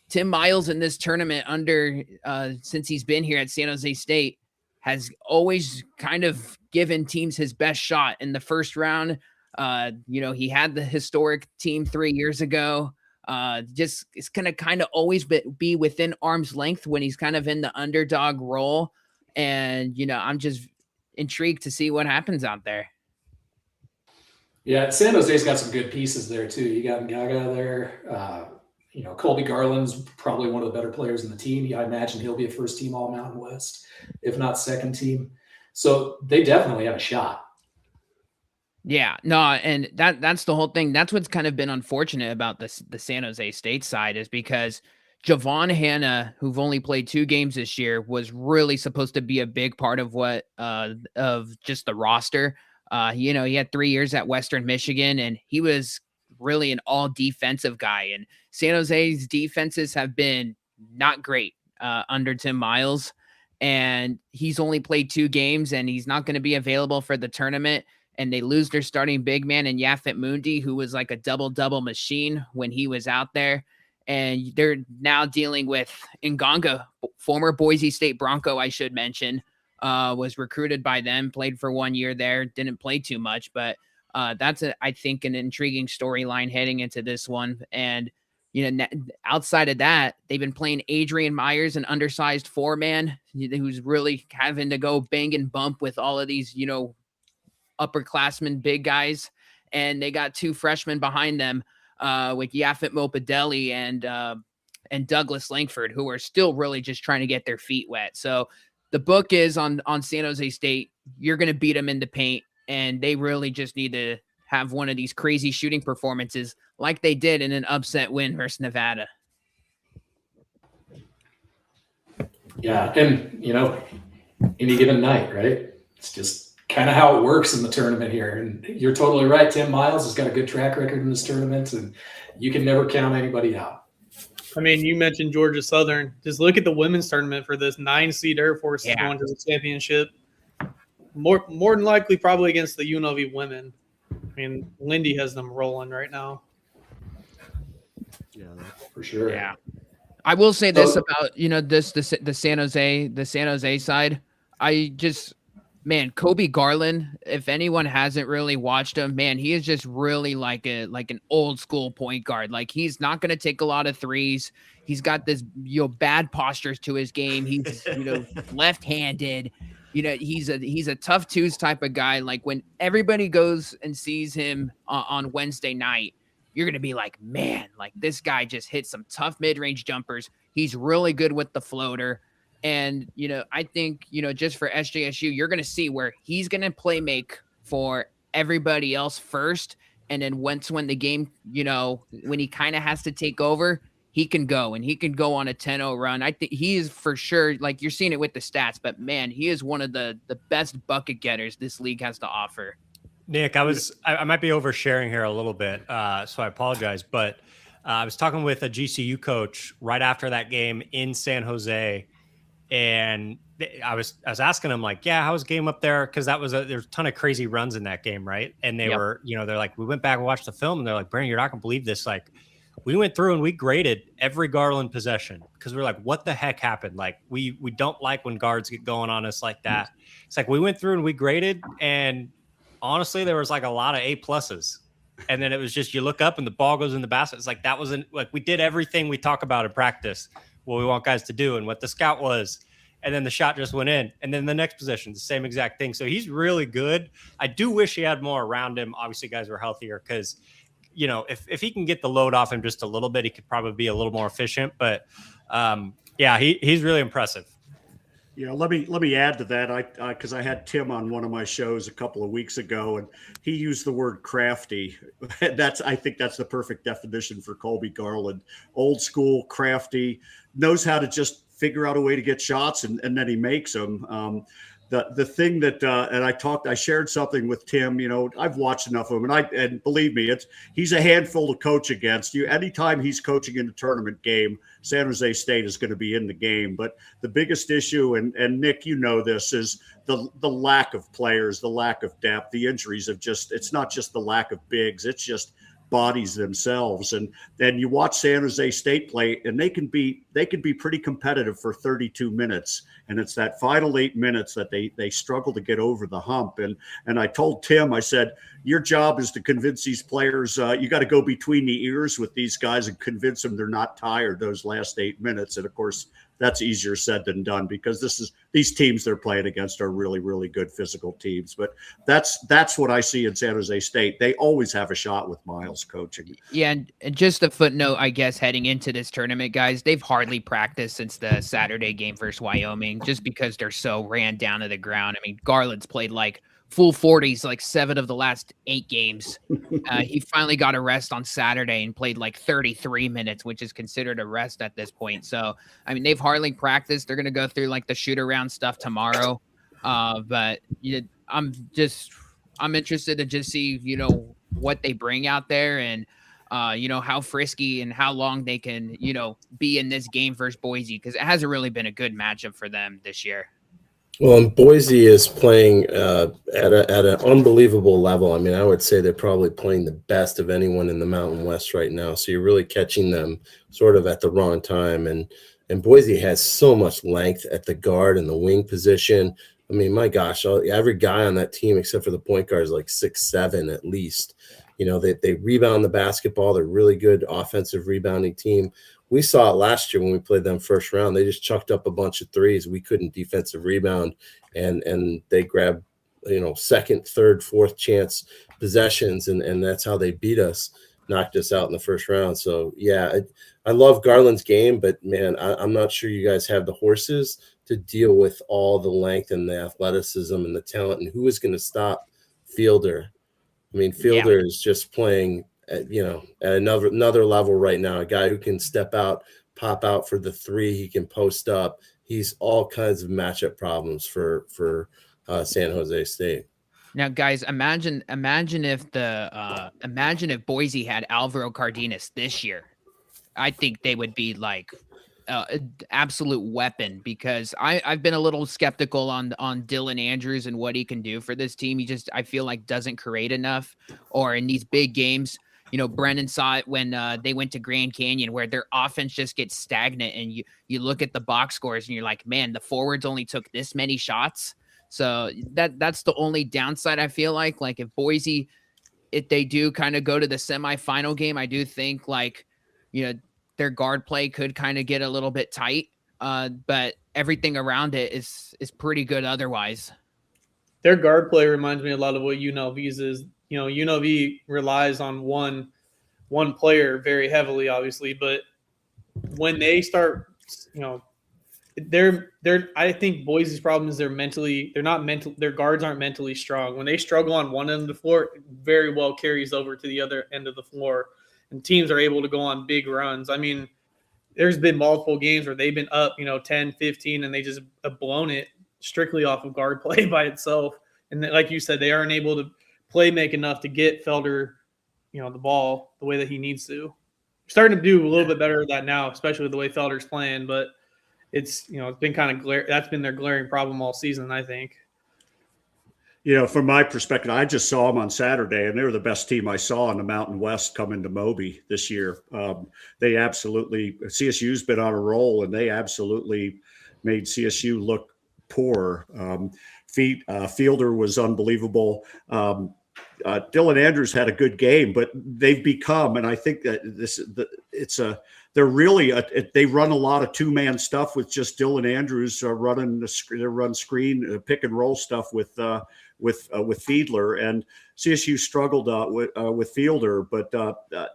Tim Miles in this tournament since he's been here at San Jose State has always kind of given teams his best shot in the first round. He had the historic team 3 years ago. Just it's going to kind of always be within arm's length when he's kind of in the underdog role. And, I'm just intrigued to see what happens out there. Yeah, San Jose's got some good pieces there too. You got Gaga there. Colby Garland's probably one of the better players in the team. I imagine he'll be a first team All Mountain West, if not second team. So they definitely have a shot. Yeah, no, and that's the whole thing. That's what's kind of been unfortunate about the San Jose State side is because Javon Hanna, who've only played 2 games this year, was really supposed to be a big part of of just the roster. He had 3 years at Western Michigan, and he was really an all defensive guy. And San Jose's defenses have been not great under Tim Miles, and he's only played 2 games, and he's not going to be available for the tournament. And they lose their starting big man in Yafet Mundi, who was like a double-double machine when he was out there. And they're now dealing with Nganga, former Boise State Bronco, I should mention, was recruited by them, played for 1 year there, didn't play too much. But that's, I think, an intriguing storyline heading into this one. And, outside of that, they've been playing Adrian Myers, an undersized 4-man, who's really having to go bang and bump with all of these, upperclassmen big guys, and they got 2 freshmen behind them with Yafet Mopadelli and Douglas Langford, who are still really just trying to get their feet wet. So the book is on San Jose State. You're going to beat them in the paint, and they really just need to have one of these crazy shooting performances like they did in an upset win versus Nevada. Yeah, and any given night, right? It's just kind of how it works in the tournament here. And you're totally right. Tim Miles has got a good track record in this tournament, and you can never count anybody out. I mean, you mentioned Georgia Southern. Just look at the women's tournament for this 9-seed Air Force is going to the championship. More than likely, probably against the UNLV women. I mean, Lindy has them rolling right now. Yeah, for sure. Yeah, I will say this about the San Jose side. Man, Kobe Garland, if anyone hasn't really watched him, man, he is just really like an old school point guard. Like, he's not going to take a lot of threes. He's got this, bad postures to his game. He's, left-handed. He's a tough twos type of guy. Like, when everybody goes and sees him on Wednesday night, you're going to be like, man, like, this guy just hits some tough mid-range jumpers. He's really good with the floater. And, I think, just for SJSU, you're going to see where he's going to play make for everybody else first. And then when the game, when he kind of has to take over, he can go on a 10-0 run. I think he is for sure, like, you're seeing it with the stats, but man, he is one of the best bucket getters this league has to offer. Nick, I might be oversharing here a little bit, so I apologize, but I was talking with a GCU coach right after that game in San Jose. And I was asking him, like, yeah, how was the game up there? Because there's a ton of crazy runs in that game, right? And they were, they're like, we went back and watched the film, and they're like, Brandon, you're not gonna believe this. Like, we went through and we graded every Garland possession because we're like, what the heck happened? Like, we don't like when guards get going on us like that. It's like we went through and we graded, and honestly, there was like a lot of A+. And then it was just, you look up and the ball goes in the basket. It's like, that wasn't like, we did everything we talk about in practice, what we want guys to do and what the scout was. And then the shot just went in. And then the next possession, the same exact thing. So he's really good. I do wish he had more around him. Obviously, guys were healthier because, if he can get the load off him just a little bit, he could probably be a little more efficient. But he's really impressive. Let me add to that. Because I had Tim on one of my shows a couple of weeks ago, and he used the word crafty. I think that's the perfect definition for Colby Garland. Old school, crafty, knows how to just figure out a way to get shots, and then he makes them. The thing that and I shared something with Tim. I've watched enough of him, and believe me, he's a handful to coach against. Anytime he's coaching in a tournament game, San Jose State is going to be in the game. But the biggest issue, and Nick, this, is the lack of players, the lack of depth, the injuries it's not just the lack of bigs, it's just bodies themselves. And then you watch San Jose State play, and they can be pretty competitive for 32 minutes. And it's that final 8 minutes that they struggle to get over the hump. And I told Tim, I said, your job is to convince these players, you got to go between the ears with these guys and convince them they're not tired those last 8 minutes. And of course, that's easier said than done, because these teams they're playing against are really, really good physical teams. But that's what I see in San Jose State. They always have a shot with Miles coaching. Yeah, and just a footnote, I guess, heading into this tournament, guys, they've hardly practiced since the Saturday game versus Wyoming, just because they're so ran down to the ground. I mean, Garland's played like full 40s, like 7 of the last 8 games. He finally got a rest on Saturday and played like 33 minutes, which is considered a rest at this point. So, I mean, they've hardly practiced. They're going to go through like the shoot around stuff tomorrow. But I'm interested to just see, what they bring out there, and how frisky and how long they can, be in this game versus Boise, because it hasn't really been a good matchup for them this year. Well, and Boise is playing at an unbelievable level. I mean, I would say they're probably playing the best of anyone in the Mountain West right now. So you're really catching them sort of at the wrong time. And Boise has so much length at the guard and the wing position. I mean, my gosh, every guy on that team except for the point guard is like 6'7" at least. They rebound the basketball. They're really good offensive rebounding team. We saw it last year when we played them first round. They just chucked up a bunch of threes. We couldn't defensive rebound, and they grabbed, second, third, fourth chance possessions, and that's how they beat us, knocked us out in the first round. So, yeah, I love Garland's game, but, man, I'm not sure you guys have the horses to deal with all the length and the athleticism and the talent, and who is going to stop Fielder. I mean, Fielder is just playing at another level right now. A guy who can step out, pop out for the three. He can post up. He's all kinds of matchup problems for San Jose State. Now, guys, imagine if Boise had Alvaro Cardenas this year. I think they would be like an absolute weapon, because I've been a little skeptical on Dylan Andrews and what he can do for this team. He just, I feel like, doesn't create enough, or in these big games. Brennan saw it when they went to Grand Canyon, where their offense just gets stagnant, and you look at the box scores and you're like, man, the forwards only took this many shots. So that's the only downside, I feel like. Like, if Boise, if they do kind of go to the semifinal game, I do think their guard play could kind of get a little bit tight. But everything around it is pretty good otherwise. Their guard play reminds me a lot of what UNLV's is. UNLV relies on one player very heavily, obviously, but when they start, I think Boise's problem is their guards aren't mentally strong. When they struggle on one end of the floor, it very well carries over to the other end of the floor, and teams are able to go on big runs. I mean, there's been multiple games where they've been up, 10, 15, and they just have blown it strictly off of guard play by itself. And then, like you said, they aren't able to make enough to get Felder, the ball the way that he needs to. Starting to do a little bit better at that now, especially with the way Felder's playing, but it's been kind of that's been their glaring problem all season, I think. From my perspective, I just saw them on Saturday, and they were the best team I saw in the Mountain West coming to Moby this year. CSU's been on a roll, and they absolutely made CSU look poor. Fielder was unbelievable. Dylan Andrews had a good game, but they've become, and I think that they run a lot of 2-man stuff with just Dylan Andrews running run screen pick and roll stuff with Fiedler, and CSU struggled with Fielder, but Dylan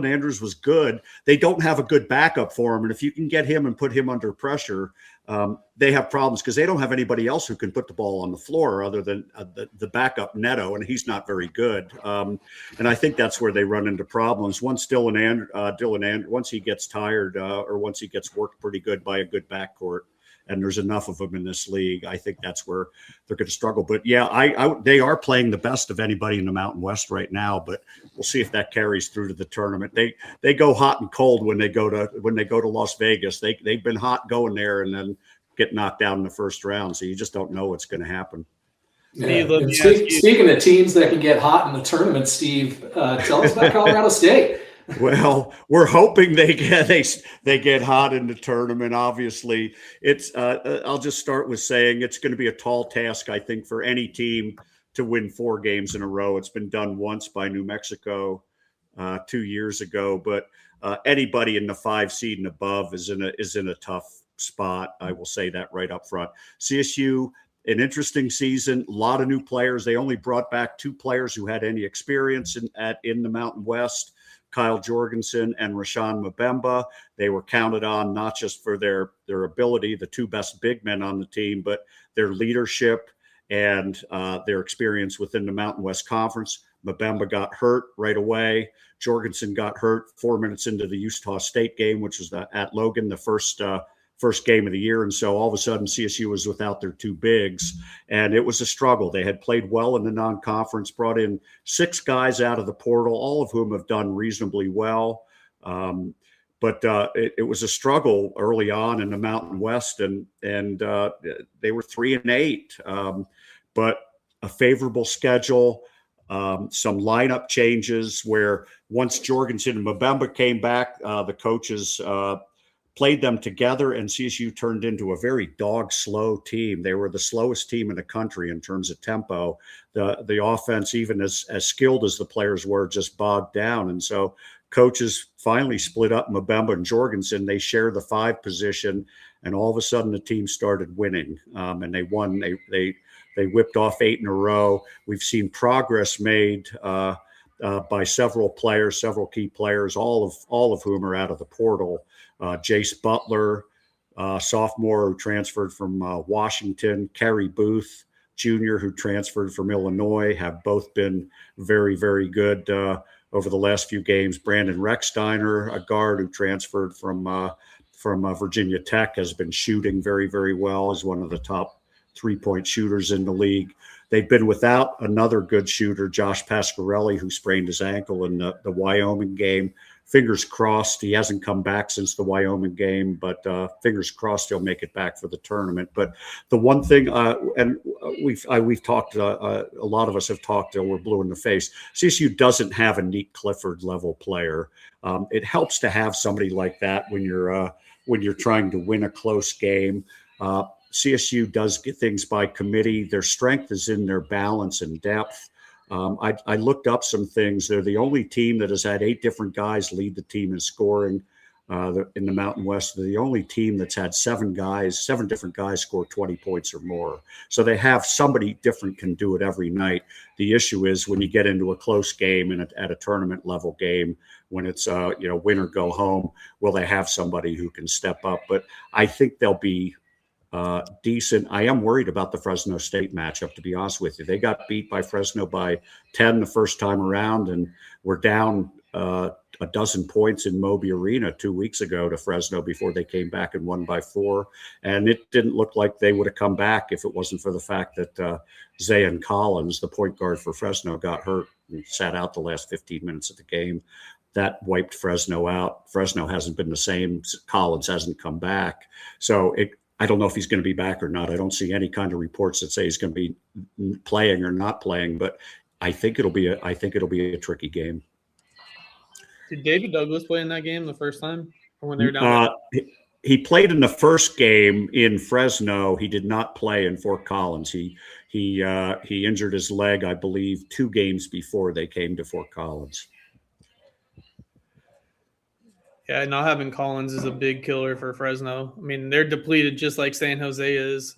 Andrews was good. They don't have a good backup for him, and if you can get him and put him under pressure, they have problems, because they don't have anybody else who can put the ball on the floor other than the backup Neto, and he's not very good. And I think that's where they run into problems. Once once he gets tired, or once he gets worked pretty good by a good backcourt, and there's enough of them in this league, I think that's where they're going to struggle. But yeah, they are playing the best of anybody in the Mountain West right now. But we'll see if that carries through to the tournament. They go hot and cold when they go to Las Vegas. They've been hot going there and then get knocked out in the first round. So you just don't know what's going to happen. Steve, Yeah. let And me ask you. speaking of teams that can get hot in the tournament, Steve, tell us about Colorado State. Well, we're hoping they get hot in the tournament. Obviously, it's. I'll just start with saying it's going to be a tall task, I think, for any team to win 4 games in a row. It's been done once by New Mexico 2 years ago, but anybody in the 5 seed and above is in a tough spot. I will say that right up front. CSU, an interesting season, a lot of new players. They only brought back 2 players who had any experience in the Mountain West. Kyle Jorgensen and Rashawn Mbemba. They were counted on not just for their ability, the 2 best big men on the team, but their leadership and their experience within the Mountain West Conference. Mbemba got hurt right away. Jorgensen got hurt 4 minutes into the Utah State game, which was at Logan, the first game of the year. And so all of a sudden CSU was without their 2 bigs, and it was a struggle. They had played well in the non-conference, brought in 6 guys out of the portal, all of whom have done reasonably well. But it was a struggle early on in the Mountain West, and they were 3-8, but a favorable schedule, some lineup changes where once Jorgensen and Mbemba came back, the coaches played them together, and CSU turned into a very dog-slow team. They were the slowest team in the country in terms of tempo. The offense, even as skilled as the players were, just bogged down. And so coaches finally split up Mbemba and Jorgensen. They share the 5 position, and all of a sudden the team started winning, and they won. They whipped off 8 in a row. We've seen progress made by several players, several key players, all of whom are out of the portal. Jace Butler, sophomore who transferred from Washington, Kerry Booth, junior who transferred from Illinois, have both been very, very good over the last few games. Brandon Recksteiner, a guard who transferred from Virginia Tech, has been shooting very, very well, is one of the top 3-point shooters in the league. They've been without another good shooter, Josh Pasquarelli, who sprained his ankle in the Wyoming game. Fingers crossed he hasn't come back since the Wyoming game, but fingers crossed he'll make it back for the tournament. But the one thing, and we've talked, a lot of us have talked till we're blue in the face. CSU doesn't have a Nick Clifford level player. It helps to have somebody like that when you're trying to win a close game. CSU does get things by committee. Their strength is in their balance and depth. I looked up some things. They're the only team that has had 8 different guys lead the team in scoring in the Mountain West. They're the only team that's had 7 different guys score 20 points or more. So they have somebody different can do it every night. The issue is when you get into a close game and at a tournament level game, when it's win or go home, will they have somebody who can step up? But I think they'll be decent. I am worried about the Fresno State matchup, to be honest with you. They got beat by Fresno by 10 the first time around, and were down a dozen points in Moby Arena 2 weeks ago to Fresno before they came back and won by 4. And it didn't look like they would have come back if it wasn't for the fact that Zayn Collins, the point guard for Fresno, got hurt and sat out the last 15 minutes of the game. That wiped Fresno out. Fresno hasn't been the same. Collins hasn't come back. So I don't know if he's going to be back or not. I don't see any kind of reports that say he's going to be playing or not playing, but I think it'll be a tricky game. Did David Douglas play in that game the first time, or when they were down there? He played in the first game in Fresno. He did not play in Fort Collins. He injured his leg, I believe, 2 games before they came to Fort Collins. Yeah, not having Collins is a big killer for Fresno. I mean, they're depleted just like San Jose is.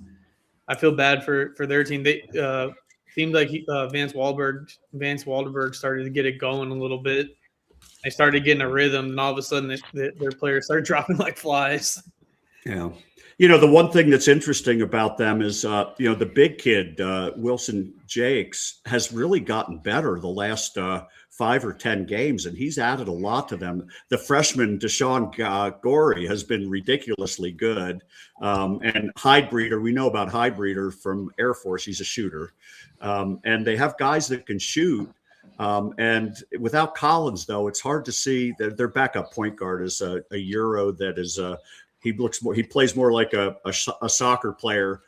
I feel bad for their team. They seemed like Vance Waldenberg started to get it going a little bit. They started getting a rhythm, and all of a sudden their players started dropping like flies. Yeah. The one thing that's interesting about them is, the big kid, Wilson Jakes, has really gotten better the last 5 or 10 games, and he's added a lot to them. The freshman, Deshaun Gorey, has been ridiculously good. And Hydebreeder, we know about Hydebreeder from Air Force. He's a shooter. And they have guys that can shoot. And without Collins, though, it's hard to see. Their backup point guard is a Euro that is he plays more like a soccer player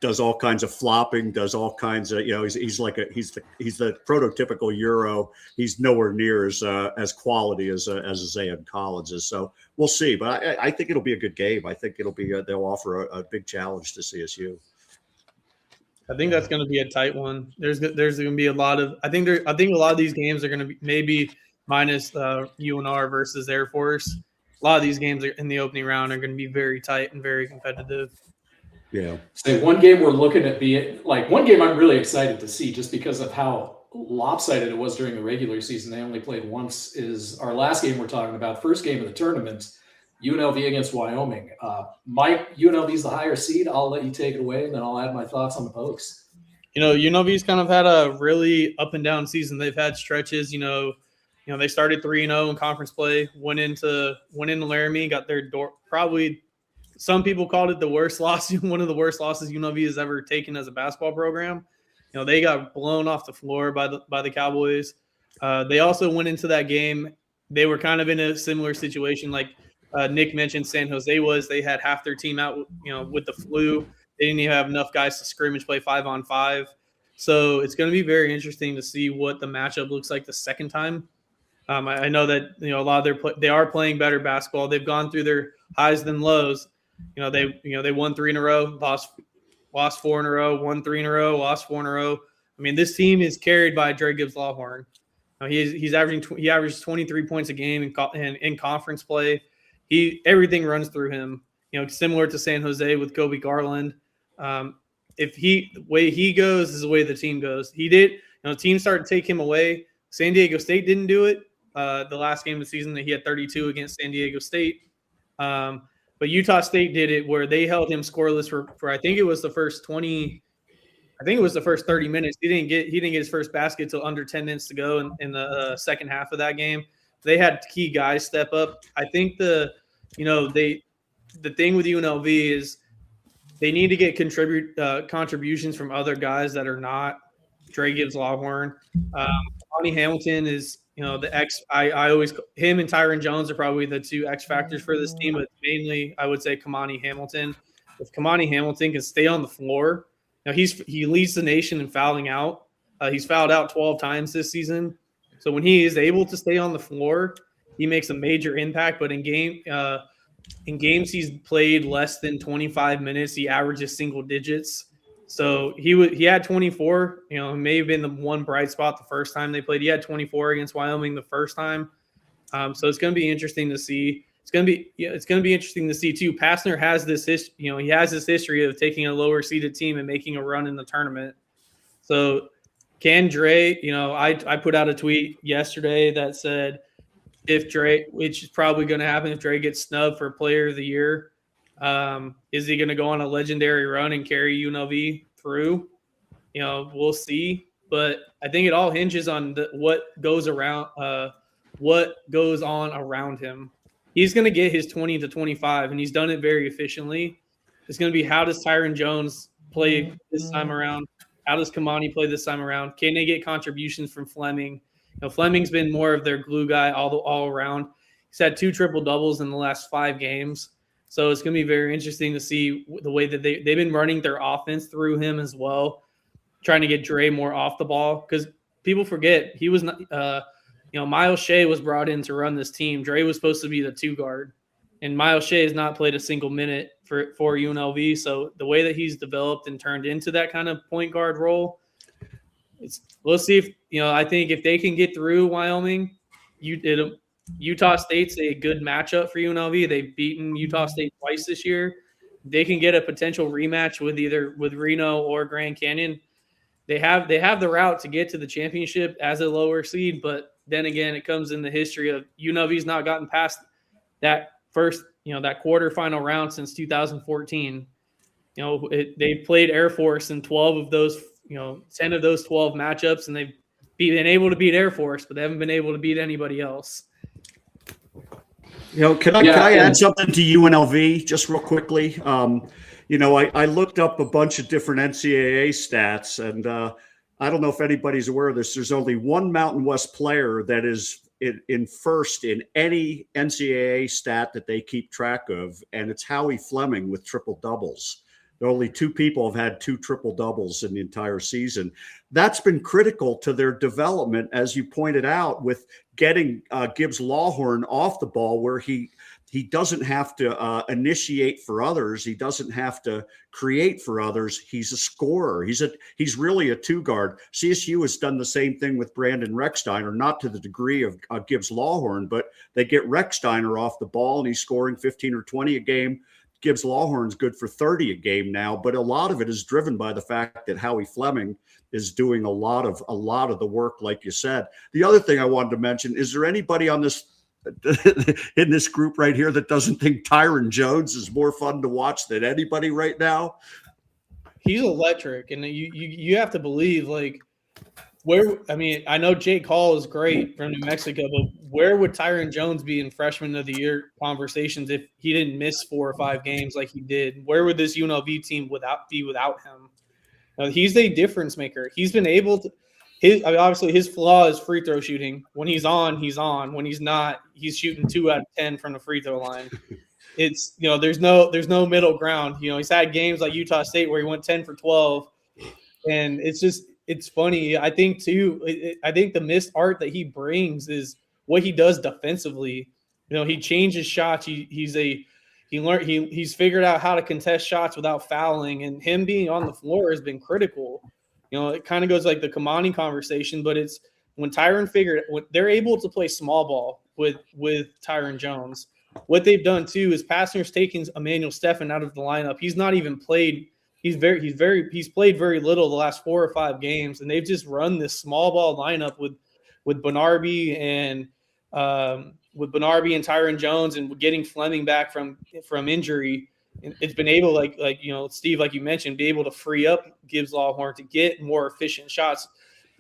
does all kinds of flopping, does all kinds of, he's the prototypical Euro. He's nowhere near as quality as Zayn Collins is. So we'll see. But I think it'll be a good game. I think it'll be they'll offer a big challenge to CSU. I think that's going to be a tight one. There's going to be a lot of. I think a lot of these games are going to be maybe minus UNR versus Air Force. A lot of these games in the opening round are going to be very tight and very competitive. Yeah. So one game we're looking at one game I'm really excited to see just because of how lopsided it was during the regular season. They only played once. Is our last game we're talking about, first game of the tournament, UNLV against Wyoming. Mike, UNLV's the higher seed. I'll let you take it away, and then I'll add my thoughts on the Pokes. UNLV's kind of had a really up and down season. They've had stretches. They started 3-0 in conference play. Went into Laramie, got their door. Probably some people called it the worst loss, one of the worst losses UNLV has ever taken as a basketball program. They got blown off the floor by the Cowboys. They also went into that game. They were kind of in a similar situation, like Nick mentioned. San Jose was. They had half their team out, with the flu. They didn't even have enough guys to scrimmage, play 5-on-5. So it's going to be very interesting to see what the matchup looks like the second time. I know that a lot of they are playing better basketball. They've gone through their highs and lows. They won 3 in a row, lost 4 in a row, won 3 in a row, lost 4 in a row. I mean, this team is carried by Dre Gibbs-Lawhorn. He averages 23 points a game in conference play. Everything runs through him. Similar to San Jose with Kobe Garland. The way he goes is the way the team goes. The team started to take him away. San Diego State didn't do it. The last game of the season, he had 32 against San Diego State. But Utah State did it where they held him scoreless for I think it was the first 30 minutes. He didn't get his first basket till under 10 minutes to go in the second half of that game. They had key guys step up. I think the thing with UNLV is they need to get contributions from other guys that are not Dre Gibbs-Lawhorn. Bonnie Hamilton is the X. I always him and Tyron Jones are probably the two X factors for this team, but mainly I would say Kamani Hamilton. If Kamani Hamilton can stay on the floor, he leads the nation in fouling out. He's fouled out 12 times this season. So when he is able to stay on the floor, he makes a major impact. But in games he's played less than 25 minutes, he averages single digits. So he had 24. May have been the one bright spot the first time they played. He had 24 against Wyoming the first time. So it's going to be interesting to see. It's going to be interesting to see too. Pastner has this he has this history of taking a lower seeded team and making a run in the tournament. So can Dre? I put out a tweet yesterday that said if Dre, which is probably going to happen if Dre gets snubbed for Player of the Year. Is he going to go on a legendary run and carry UNLV through? We'll see. But I think it all hinges on what goes on around him. He's going to get his 20 to 25, and he's done it very efficiently. It's going to be how does Tyron Jones play this time around? How does Kamani play this time around? Can they get contributions from Fleming? Fleming's been more of their glue guy all around. He's had 2 triple-doubles in the last 5 games. So it's going to be very interesting to see the way that they've been running their offense through him as well, trying to get Dre more off the ball. Because people forget he was not, Miles Shea was brought in to run this team. Dre was supposed to be the 2 guard, and Miles Shea has not played a single minute for UNLV. So the way that he's developed and turned into that kind of point guard role, we'll see if I think if they can get through Wyoming, Utah State's a good matchup for UNLV. They've beaten Utah State twice this year. They can get a potential rematch with Reno or Grand Canyon. They have the route to get to the championship as a lower seed, but then again, it comes in the history of UNLV's not gotten past that first, that quarterfinal round since 2014. They played Air Force in 12 of those, 10 of those 12 matchups, and they've been able to beat Air Force, but they haven't been able to beat anybody else. Can I add something to UNLV just real quickly? I looked up a bunch of different NCAA stats, and I don't know if anybody's aware of this. There's only one Mountain West player that is in first in any NCAA stat that they keep track of, and it's Howie Fleming with triple doubles. Only 2 people have had 2 triple doubles in the entire season. That's been critical to their development, as you pointed out, with getting Gibbs Lawhorn off the ball, where he doesn't have to initiate for others. He doesn't have to create for others. He's a scorer. He's really a 2-guard. CSU has done the same thing with Brandon Rechsteiner, not to the degree of Gibbs Lawhorn, but they get Rechsteiner off the ball and he's scoring 15 or 20 a game. Gibbs Lawhorn's good for 30 a game now, but a lot of it is driven by the fact that Howie Fleming is doing a lot of the work, like you said. The other thing I wanted to mention, is there anybody on this in this group right here that doesn't think Tyron Jones is more fun to watch than anybody right now? He's electric, and you have to believe, like, where, I mean, I know Jake Hall is great from New Mexico, but where would Tyron Jones be in freshman of the year conversations if he didn't miss 4 or 5 games like he did? Where would this UNLV team be without him? He's a difference maker. He's been able to. Obviously, his flaw is free throw shooting. When he's on, he's on. When he's not, he's shooting 2 out of 10 from the free throw line. It's, there's no middle ground. He's had games like Utah State where he went 10 for 12, and it's funny. I think too. I think the missed art that he brings is what he does defensively. He changes shots. He's figured out how to contest shots without fouling, and him being on the floor has been critical. It kind of goes like the Kamani conversation, but it's when they're able to play small ball with Tyron Jones. What they've done too is Pastner's taking Emmanuel Steffen out of the lineup. He's not even played. He's played very little the last 4 or 5 games, and they've just run this small ball lineup with Benarby and Tyron Jones, and getting Fleming back from injury. It's been able, like Steve, like you mentioned, be able to free up Gibbs Lawhorn to get more efficient shots.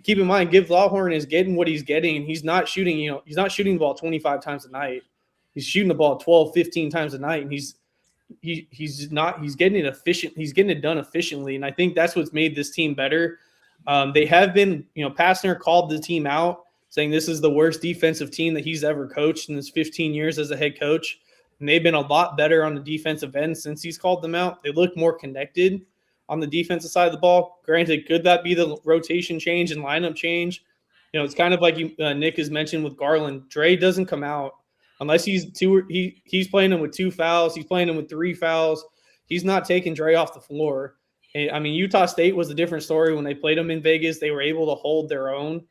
Keep in mind, Gibbs Lawhorn is getting what he's getting, and he's not shooting the ball 25 times a night. He's shooting the ball 12, 15 times a night, and he's getting it efficient. He's getting it done efficiently, and I think that's what's made this team better. They have been, Pastner called the team out, saying this is the worst defensive team that he's ever coached in his 15 years as a head coach. And they've been a lot better on the defensive end since he's called them out. They look more connected on the defensive side of the ball. Granted, could that be the rotation change and lineup change? It's kind of like Nick has mentioned with Garland. Dre doesn't come out unless he's playing him with 2 fouls. He's playing him with 3 fouls. He's not taking Dre off the floor. I mean, Utah State was a different story when they played him in Vegas. They were able to hold their own.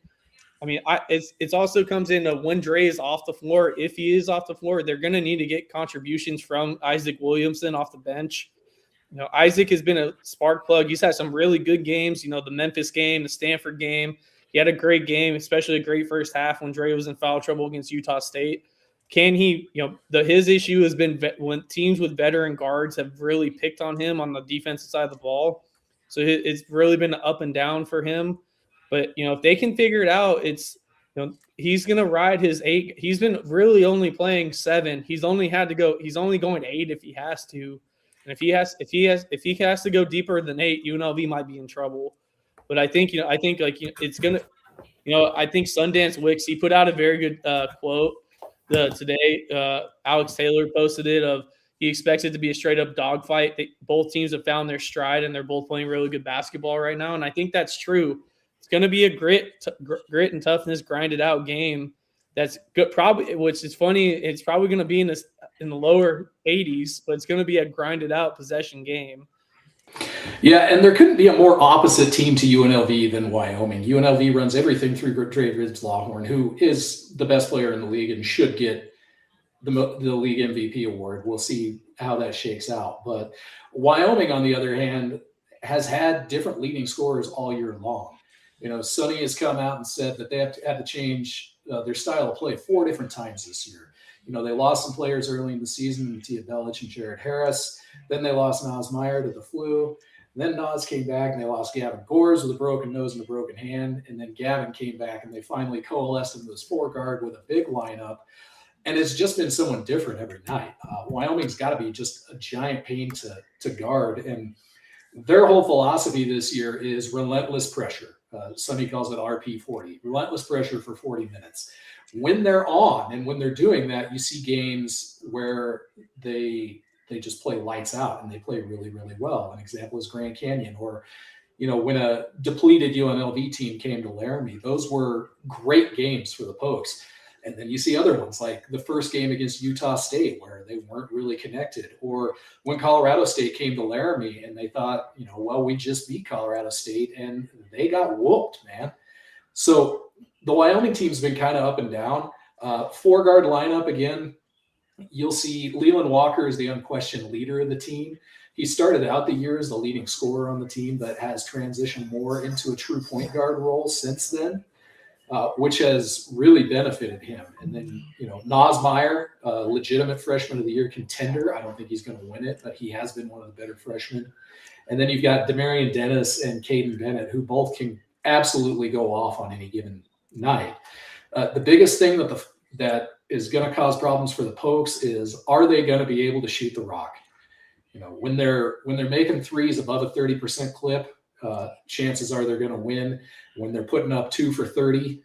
I mean, it also comes into when Dre is off the floor. If he is off the floor, they're going to need to get contributions from Isaac Williamson off the bench. Isaac has been a spark plug. He's had some really good games. The Memphis game, the Stanford game. He had a great game, especially a great first half when Dre was in foul trouble against Utah State. Can he? His issue has been when teams with veteran guards have really picked on him on the defensive side of the ball. So it's really been up and down for him. But, if they can figure it out, it's, he's going to ride his 8. He's been really only playing 7. He's only going 8 if he has to. And if he has to go deeper than 8, UNLV might be in trouble. But I think it's going to, I think Sundance Wicks, he put out a very good quote today. Alex Taylor posted it of, he expects it to be a straight up dogfight. Both teams have found their stride and they're both playing really good basketball right now. And I think that's true. It's going to be a grit and toughness, grinded out game. That's good. Probably, which is funny. It's probably going to be in the lower 80s, but it's going to be a grinded out possession game. Yeah, and there couldn't be a more opposite team to UNLV than Wyoming. UNLV runs everything through Dre Gibbs Lawhorn, who is the best player in the league and should get the league MVP award. We'll see how that shakes out. But Wyoming, on the other hand, has had different leading scorers all year long. Sonny has come out and said that they had to change their style of play 4 different times this year. They lost some players early in the season, Mattia Belic and Jared Harris. Then they lost Nas Meyer to the flu. Then Nas came back and they lost Gavin Gores with a broken nose and a broken hand. And then Gavin came back and they finally coalesced in this 4-guard with a big lineup. And it's just been someone different every night. Wyoming's got to be just a giant pain to guard. And their whole philosophy this year is relentless pressure. Sonny calls it RP40, relentless pressure for 40 minutes. When they're on and when they're doing that, you see games where they they just play lights out and they play really, really well. An example is Grand Canyon, or when a depleted UNLV team came to Laramie, those were great games for the Pokes. And then you see other ones like the first game against Utah State where they weren't really connected, or when Colorado State came to Laramie and they thought, well, we just beat Colorado State and they got whooped, man. So the Wyoming team's been kind of up and down. 4-guard lineup again. You'll see Leland Walker is the unquestioned leader of the team. He started out the year as the leading scorer on the team, but has transitioned more into a true point guard role since then, which has really benefited him. And then, Naz Meyer, legitimate freshman of the year contender. I don't think he's going to win it, but he has been one of the better freshmen. And then you've got Demarion Dennis and Caden Bennett, who both can absolutely go off on any given night. The biggest thing that is going to cause problems for the Pokes is, are they going to be able to shoot the rock? When they're making threes above a 30% clip, chances are they're going to win. When they're putting up 2 for 30,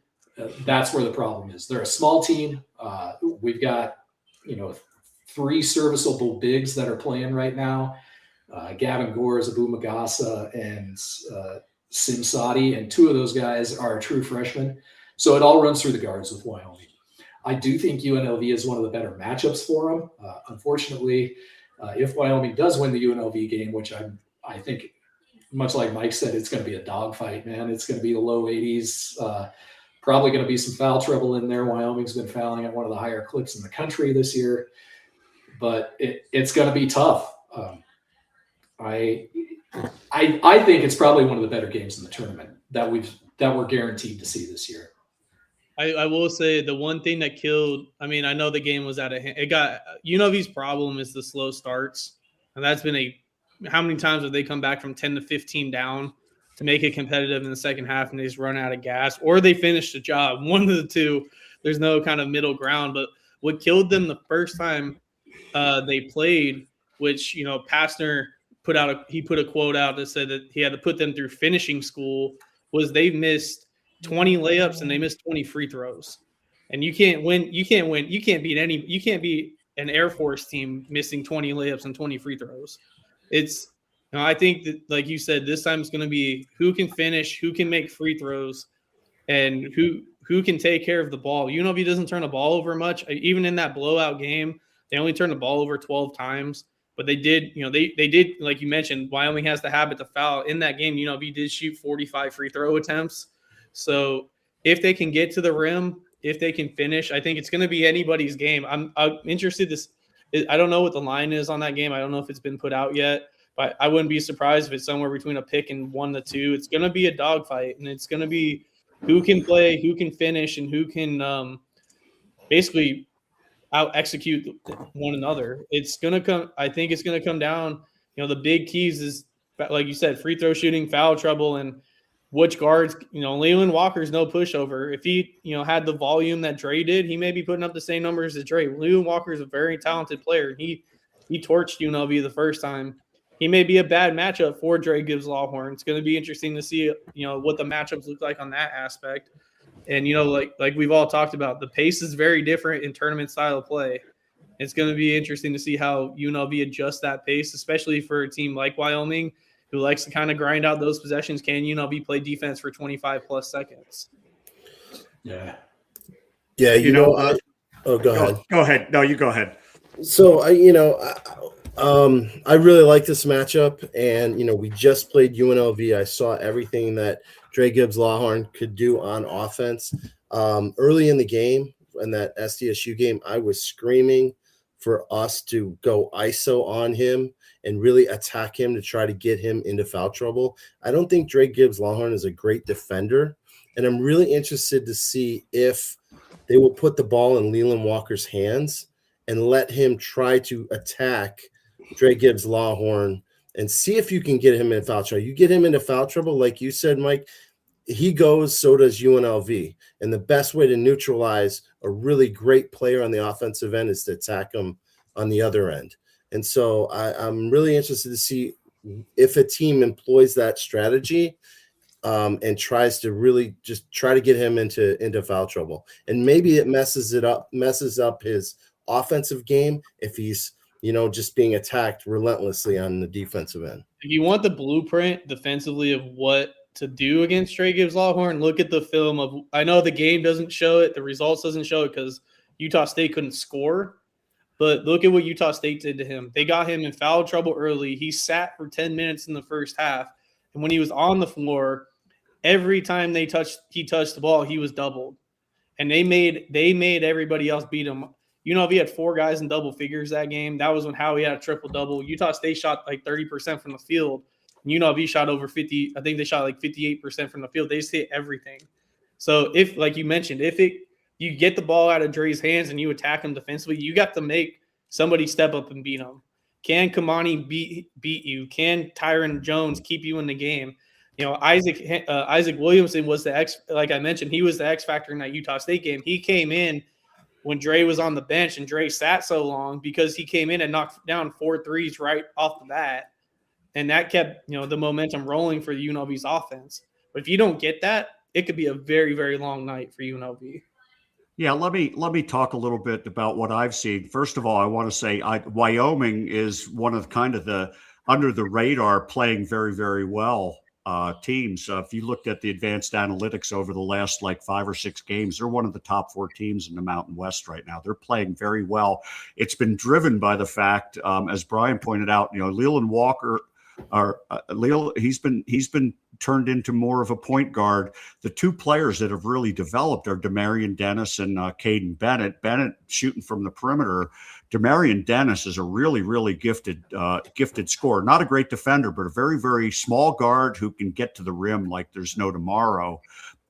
that's where the problem is. They're a small team. We've got 3 serviceable bigs that are playing right now. Gavin Gores, Abu Magasa, and Sim Sadi, and 2 of those guys are true freshmen. So it all runs through the guards with Wyoming. I do think UNLV is one of the better matchups for them. Unfortunately, if Wyoming does win the UNLV game, which I think, much like Mike said, it's going to be a dogfight, man. It's going to be the low 80s. Probably going to be some foul trouble in there. Wyoming's been fouling at one of the higher clips in the country this year, but it's going to be tough. I think it's probably one of the better games in the tournament that we're guaranteed to see this year. I will say the one thing that killed, I mean, I know the game was out of hand. UNLV's problem is the slow starts. And that's been how many times have they come back from 10 to 15 down to make it competitive in the second half and they just run out of gas, or they finish the job? One of the two. There's no kind of middle ground. But what killed them the first time they played, which, Pastner put a quote out that said that he had to put them through finishing school, was they missed 20 layups and they missed 20 free throws. And you can't beat an Air Force team missing 20 layups and 20 free throws. It's, I think that, like you said, this time it's going to be who can finish, who can make free throws, and who can take care of the ball. UNLV doesn't turn the ball over much. Even in that blowout game, they only turned the ball over 12 times. But they did, they did, like you mentioned, Wyoming has the habit to foul. In that game, UNLV did shoot 45 free throw attempts. So if they can get to the rim, if they can finish, I think it's going to be anybody's game. I'm interested I don't know what the line is on that game. I don't know if it's been put out yet, but I wouldn't be surprised if it's somewhere between a pick and 1 to 2. It's going to be a dogfight, and it's going to be who can play, who can finish, and who can basically out execute one another. I think it's going to come down, the big keys is, like you said, free throw shooting, foul trouble, and which guards, Leland Walker's no pushover. If he, had the volume that Dre did, he may be putting up the same numbers as Dre. Leland Walker is a very talented player. He torched UNLV the first time. He may be a bad matchup for Dre Gibbs Lawhorn. It's going to be interesting to see, what the matchups look like on that aspect. And, like we've all talked about, the pace is very different in tournament style of play. It's going to be interesting to see how UNLV adjusts that pace, especially for a team like Wyoming, who likes to kind of grind out those possessions. Can UNLV play defense for 25 plus seconds? Yeah. Yeah. Go ahead. Go ahead. No, you go ahead. So I really like this matchup, and we just played UNLV. I saw everything that Dre Gibbs Lawhorn could do on offense. Early in the game, in that SDSU game, I was screaming for us to go ISO on him and really attack him to try to get him into foul trouble. I don't think Dre Gibbs Lawhorn is a great defender, and I'm really interested to see if they will put the ball in Leland Walker's hands and let him try to attack Dre Gibbs Lawhorn and see if you can get him in foul trouble. You get him into foul trouble, like you said, Mike, he goes, so does UNLV. And the best way to neutralize a really great player on the offensive end is to attack him on the other end. And so I'm really interested to see if a team employs that strategy and tries to really just try to get him into foul trouble. And maybe it messes up his offensive game if he's just being attacked relentlessly on the defensive end. If you want the blueprint defensively of what to do against Trey Gibbs Longhorn, look at the film of. I know the game doesn't show it, the results doesn't show it because Utah State couldn't score. But look at what Utah State did to him. They got him in foul trouble early. He sat for 10 minutes in the first half, and when he was on the floor, every time he touched the ball, he was doubled, and they made everybody else beat him. UNLV had 4 guys in double figures that game. That was when Howie had a triple double. Utah State shot like 30% from the field. And UNLV shot over 50. I think they shot like 58% from the field. They just hit everything. So if, like you mentioned, you get the ball out of Dre's hands and you attack him defensively, you got to make somebody step up and beat him. Can Kamani beat you? Can Tyron Jones keep you in the game? Isaac Williamson was like I mentioned, he was the X factor in that Utah State game. He came in when Dre was on the bench, and Dre sat so long because he came in and knocked down 4 threes right off the bat. And that kept, the momentum rolling for UNLV's offense. But if you don't get that, it could be a very, very long night for UNLV. Yeah, let me talk a little bit about what I've seen. First of all, I want to say Wyoming is one of kind of the under the radar playing very, very well teams. If you looked at the advanced analytics over the last like 5 or 6 games, they're one of the top 4 teams in the Mountain West right now. They're playing very well. It's been driven by the fact, as Brian pointed out, Leland Walker, he's been turned into more of a point guard. The 2 players that have really developed are Demarion Dennis and Caden Bennett. Bennett shooting from the perimeter. Demarion Dennis is a really, really gifted scorer. Not a great defender, but a very, very small guard who can get to the rim like there's no tomorrow.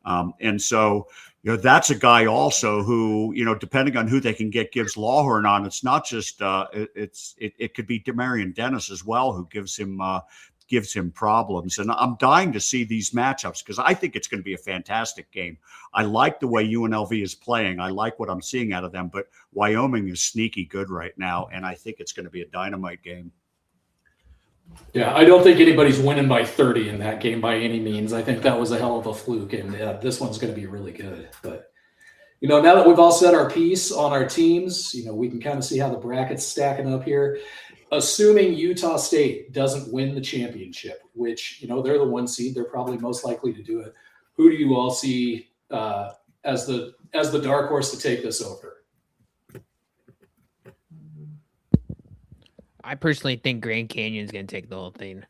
And so, that's a guy also who, depending on who they can get Gibbs Lawhorn on, it's not just it could be Demarion Dennis as well who gives him problems. And I'm dying to see these matchups because I think it's going to be a fantastic game. I like the way UNLV is playing. I like what I'm seeing out of them, but Wyoming is sneaky good right now, and I think it's going to be a dynamite game. Yeah, I don't think anybody's winning by 30 in that game by any means. I think that was a hell of a fluke, and this one's going to be really good. But, now that we've all said our piece on our teams, we can kind of see how the bracket's stacking up here. Assuming Utah State doesn't win the championship, which, they're the 1 seed, they're probably most likely to do it. Who do you all see as the dark horse to take this over? I personally think Grand Canyon's going to take the whole thing.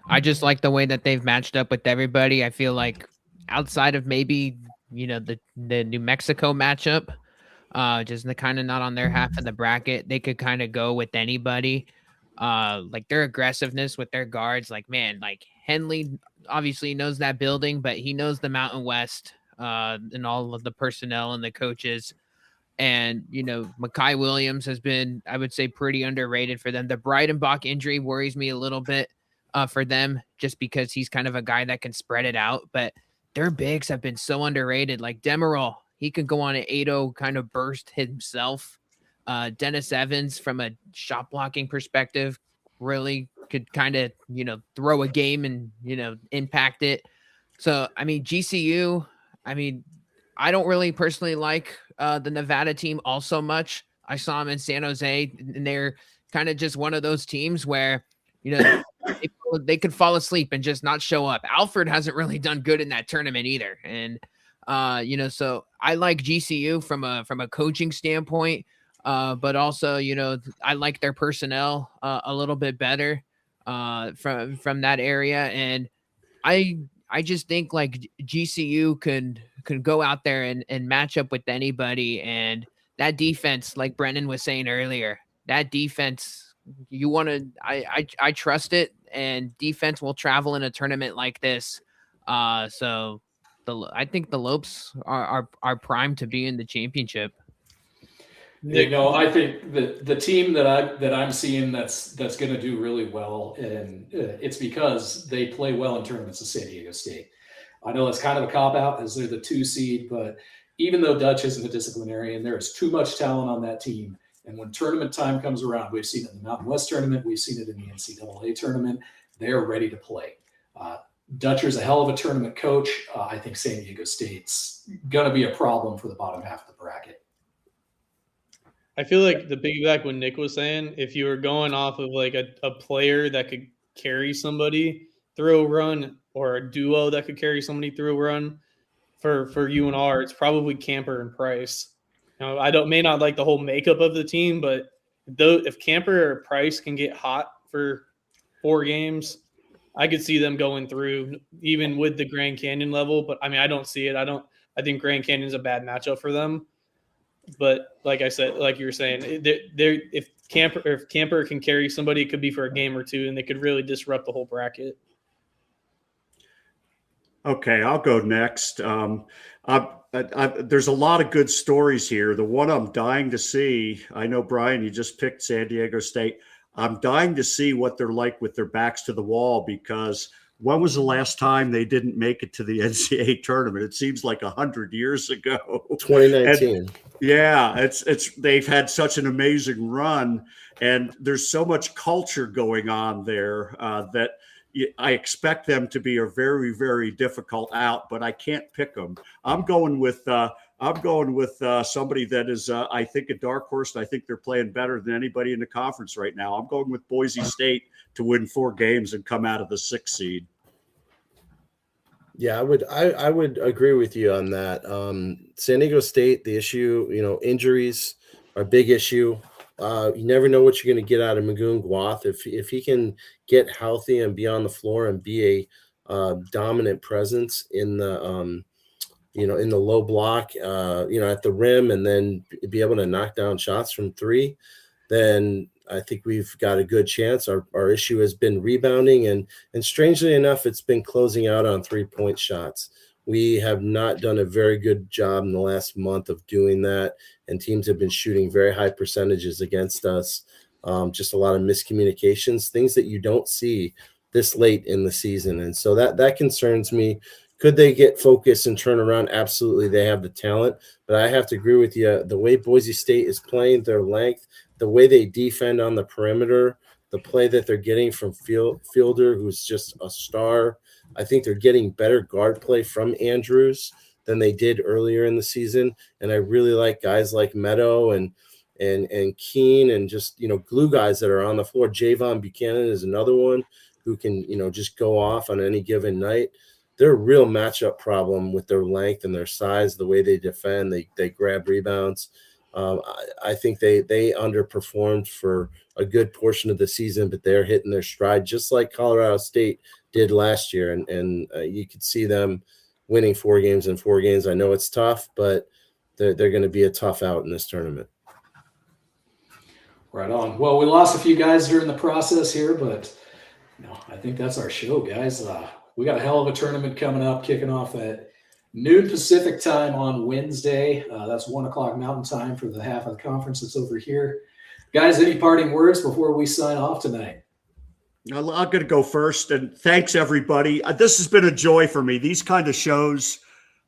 I just like the way that they've matched up with everybody. I feel like outside of maybe, the New Mexico matchup, just kind of not on their half of the bracket, they could kind of go with anybody. Like their aggressiveness with their guards, like Henley obviously knows that building, but he knows the Mountain West and all of the personnel and the coaches. And, Makai Williams has been, I would say, pretty underrated for them. The Breidenbach injury worries me a little bit for them just because he's kind of a guy that can spread it out. But their bigs have been so underrated. Like Demerol, he could go on an 8-0 kind of burst himself. Dennis Evans, from a shot blocking perspective, really could kind of, throw a game and, impact it. So, GCU, I don't really personally like the Nevada team all so much. I saw them in San Jose, and they're kind of just one of those teams where, they could fall asleep and just not show up. Alfred hasn't really done good in that tournament either. And, so I like GCU from a coaching standpoint, but also, I like their personnel a little bit better from that area. And I just think like GCU could go out there and match up with anybody. And that defense, like Brennan was saying earlier, that defense, I trust it, and defense will travel in a tournament like this. So I think the Lopes are primed to be in the championship. I think the team that I'm seeing that's going to do really well, and it's because they play well in tournaments of San Diego State. I know it's kind of a cop-out as they're the 2 seed, but even though Dutch isn't a disciplinarian, there is too much talent on that team. And when tournament time comes around, we've seen it in the Mountain West tournament, we've seen it in the NCAA tournament, they're ready to play. Dutcher's a hell of a tournament coach. I think San Diego State's going to be a problem for the bottom half of the bracket. I feel like the piggyback what Nick was saying, if you were going off of like a player that could carry somebody through a run or a duo that could carry somebody through a run for UNR, it's probably Camper and Price. Now, I may not like the whole makeup of the team, but though if Camper or Price can get hot for 4 games, I could see them going through even with the Grand Canyon level. But I mean, I don't see it. I think Grand Canyon's a bad matchup for them. But like I said, like you were saying, if Camper can carry somebody, it could be for a game or two, and they could really disrupt the whole bracket. Okay, I'll go next. There's a lot of good stories here. The one I'm dying to see, I know, Brian, you just picked San Diego State. I'm dying to see what they're like with their backs to the wall, because when was the last time they didn't make it to the NCAA tournament? It seems like 100 years ago. 2019. And yeah, they've had such an amazing run, and there's so much culture going on there that I expect them to be a very, very difficult out, but I can't pick them. I'm going with somebody that is, I think, a dark horse. And I think they're playing better than anybody in the conference right now. I'm going with Boise State to win 4 games and come out of the 6th seed. Yeah, I would agree with you on that. San Diego State, the issue, injuries are a big issue. You never know what you're going to get out of Magoon Guath. If he can get healthy and be on the floor and be a dominant presence in the in the low block, at the rim, and then be able to knock down shots from 3, then I think we've got a good chance. Our issue has been rebounding, and strangely enough, it's been closing out on 3-point shots. We have not done a very good job in the last month of doing that, and teams have been shooting very high percentages against us. Just a lot of miscommunications, things that you don't see this late in the season, and so that concerns me. Could they get focused and turn around? Absolutely, they have the talent, but I have to agree with you. The way Boise State is playing, their length, the way they defend on the perimeter, the play that they're getting from Fielder, who's just a star. I think they're getting better guard play from Andrews than they did earlier in the season. And I really like guys like Meadow and Keene, and just, glue guys that are on the floor. Javon Buchanan is another one who can, just go off on any given night. They're a real matchup problem with their length and their size, the way they defend, they grab rebounds. I think they underperformed for a good portion of the season, but they're hitting their stride just like Colorado State did last year. And you could see them winning 4 games in 4 games. I know it's tough, but they're going to be a tough out in this tournament. Right on. Well, we lost a few guys during the process here, but I think that's our show, guys. We got a hell of a tournament coming up, kicking off at noon Pacific time on Wednesday. That's 1 o'clock Mountain time for the half of the conference that's over here. Guys, any parting words before we sign off tonight? I'm going to go first, and thanks everybody. This has been a joy for me. These kind of shows,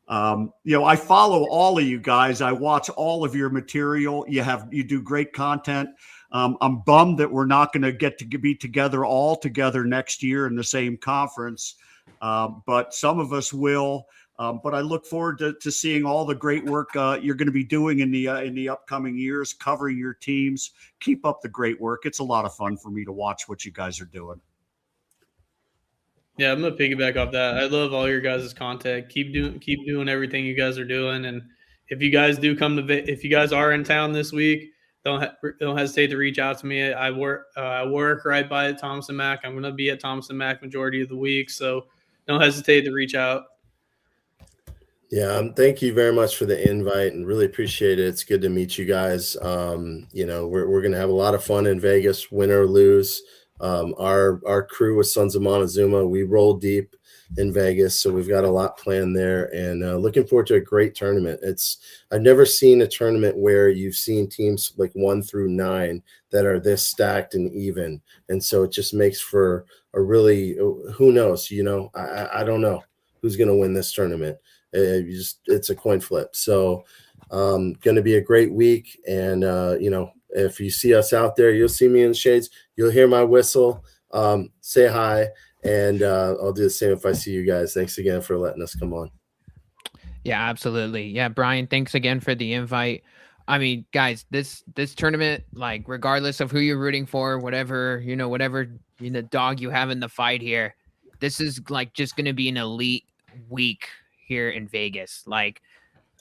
I follow all of you guys. I watch all of your material. You do great content. I'm bummed that we're not going to get to be together all together next year in the same conference, but some of us will. But I look forward to seeing all the great work you're going to be doing in the upcoming years, covering your teams. Keep up the great work. It's a lot of fun for me to watch what you guys are doing. Yeah, I'm gonna piggyback off that. I love all your guys' content. Keep doing everything you guys are doing. And if you guys do if you guys are in town this week, don't hesitate to reach out to me. I work right by Thompson Mack. I'm gonna be at Thompson Mack majority of the week, so don't hesitate to reach out. Yeah, thank you very much for the invite, and really appreciate it. It's good to meet you guys. We're going to have a lot of fun in Vegas, win or lose. Our crew with Sons of Montezuma, we roll deep in Vegas, so we've got a lot planned there, and looking forward to a great tournament. I've never seen a tournament where you've seen teams like 1 through 9 that are this stacked and even, and so it just makes for a really, who knows, I don't know who's going to win this tournament. It's a coin flip. So going to be a great week. And, if you see us out there, you'll see me in the shades. You'll hear my whistle. Say hi. And I'll do the same if I see you guys. Thanks again for letting us come on. Yeah, absolutely. Yeah, Brian, thanks again for the invite. I mean, guys, this tournament, like, regardless of who you're rooting for, whatever dog you have in the fight here, this is like just going to be an elite week here in Vegas. Like,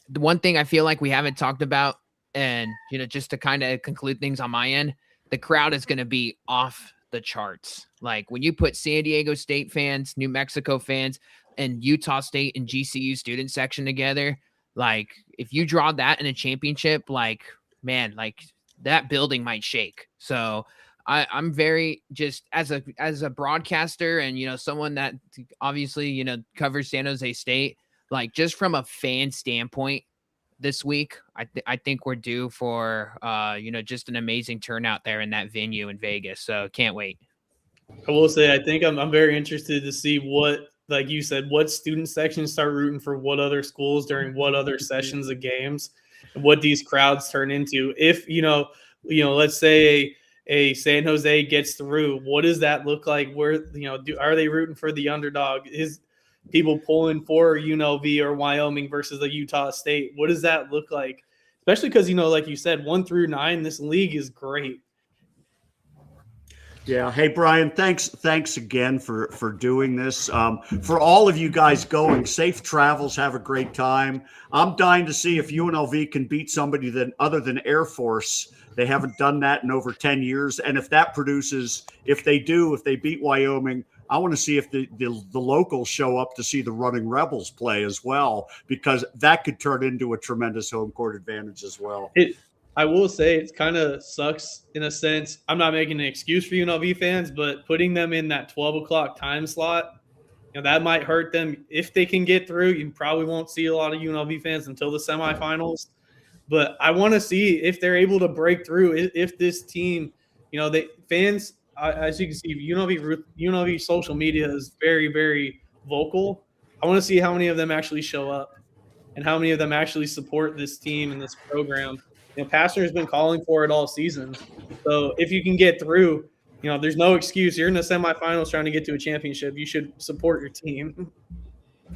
the one thing I feel like we haven't talked about, and just to kind of conclude things on my end, the crowd is going to be off the charts. Like, when you put San Diego State fans, New Mexico fans, and Utah State and GCU student section together, like, if you draw that in a championship, like, man, like, that building might shake. So I'm very, just as a broadcaster and someone that obviously covers San Jose State, like, just from a fan standpoint, this week, I think we're due for just an amazing turnout there in that venue in Vegas. So can't wait. I will say, I think I'm very interested to see what, like you said, what student sections start rooting for what other schools during what other sessions of games, and what these crowds turn into. If let's say a San Jose gets through, what does that look like? Where are they rooting for the underdog? Is people pulling for UNLV or Wyoming versus the Utah State? What does that look like? Especially because like you said, 1 through 9, this league is great. Yeah. Hey, Brian, thanks again for doing this. For all of you guys going, safe travels. Have a great time. I'm dying to see if UNLV can beat somebody other than Air Force. They haven't done that in over 10 years. And if that produces, if they beat Wyoming, I want to see if the locals show up to see the Running Rebels play as well, because that could turn into a tremendous home court advantage as well. I will say it kind of sucks in a sense. I'm not making an excuse for UNLV fans, but putting them in that 12 o'clock time slot, that might hurt them. If they can get through, you probably won't see a lot of UNLV fans until the semifinals. But I want to see if they're able to break through, if this team, fans, as you can see, UNLV social media is very, very vocal. I want to see how many of them actually show up and how many of them actually support this team and this program. Pastner has been calling for it all season. So if you can get through, there's no excuse. You're in the semifinals trying to get to a championship. You should support your team.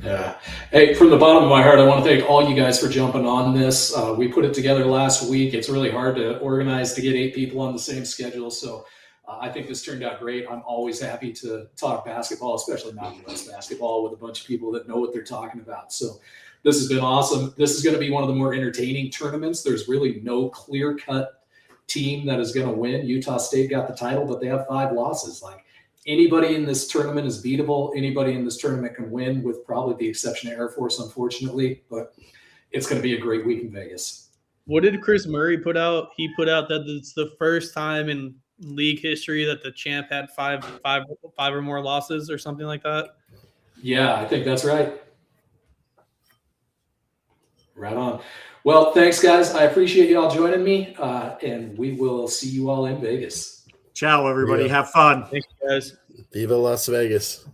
Yeah. Hey, from the bottom of my heart, I want to thank all you guys for jumping on this. We put it together last week. It's really hard to organize to get 8 people on the same schedule. So I think this turned out great. I'm always happy to talk basketball, especially Mountain West basketball, with a bunch of people that know what they're talking about. So this has been awesome. This is going to be one of the more entertaining tournaments. There's really no clear-cut team that is going to win. Utah State got the title, but they have 5 losses. Like, anybody in this tournament is beatable. Anybody in this tournament can win, with probably the exception of Air Force, unfortunately. But it's going to be a great week in Vegas. What did Chris Murray put out? He put out that it's the first time in league history that the champ had five or more losses or something like that. Yeah, I think that's right. Right on. Well, thanks, guys. I appreciate you all joining me, and we will see you all in Vegas. Ciao, everybody. Have fun. Thanks, guys. Viva Las Vegas.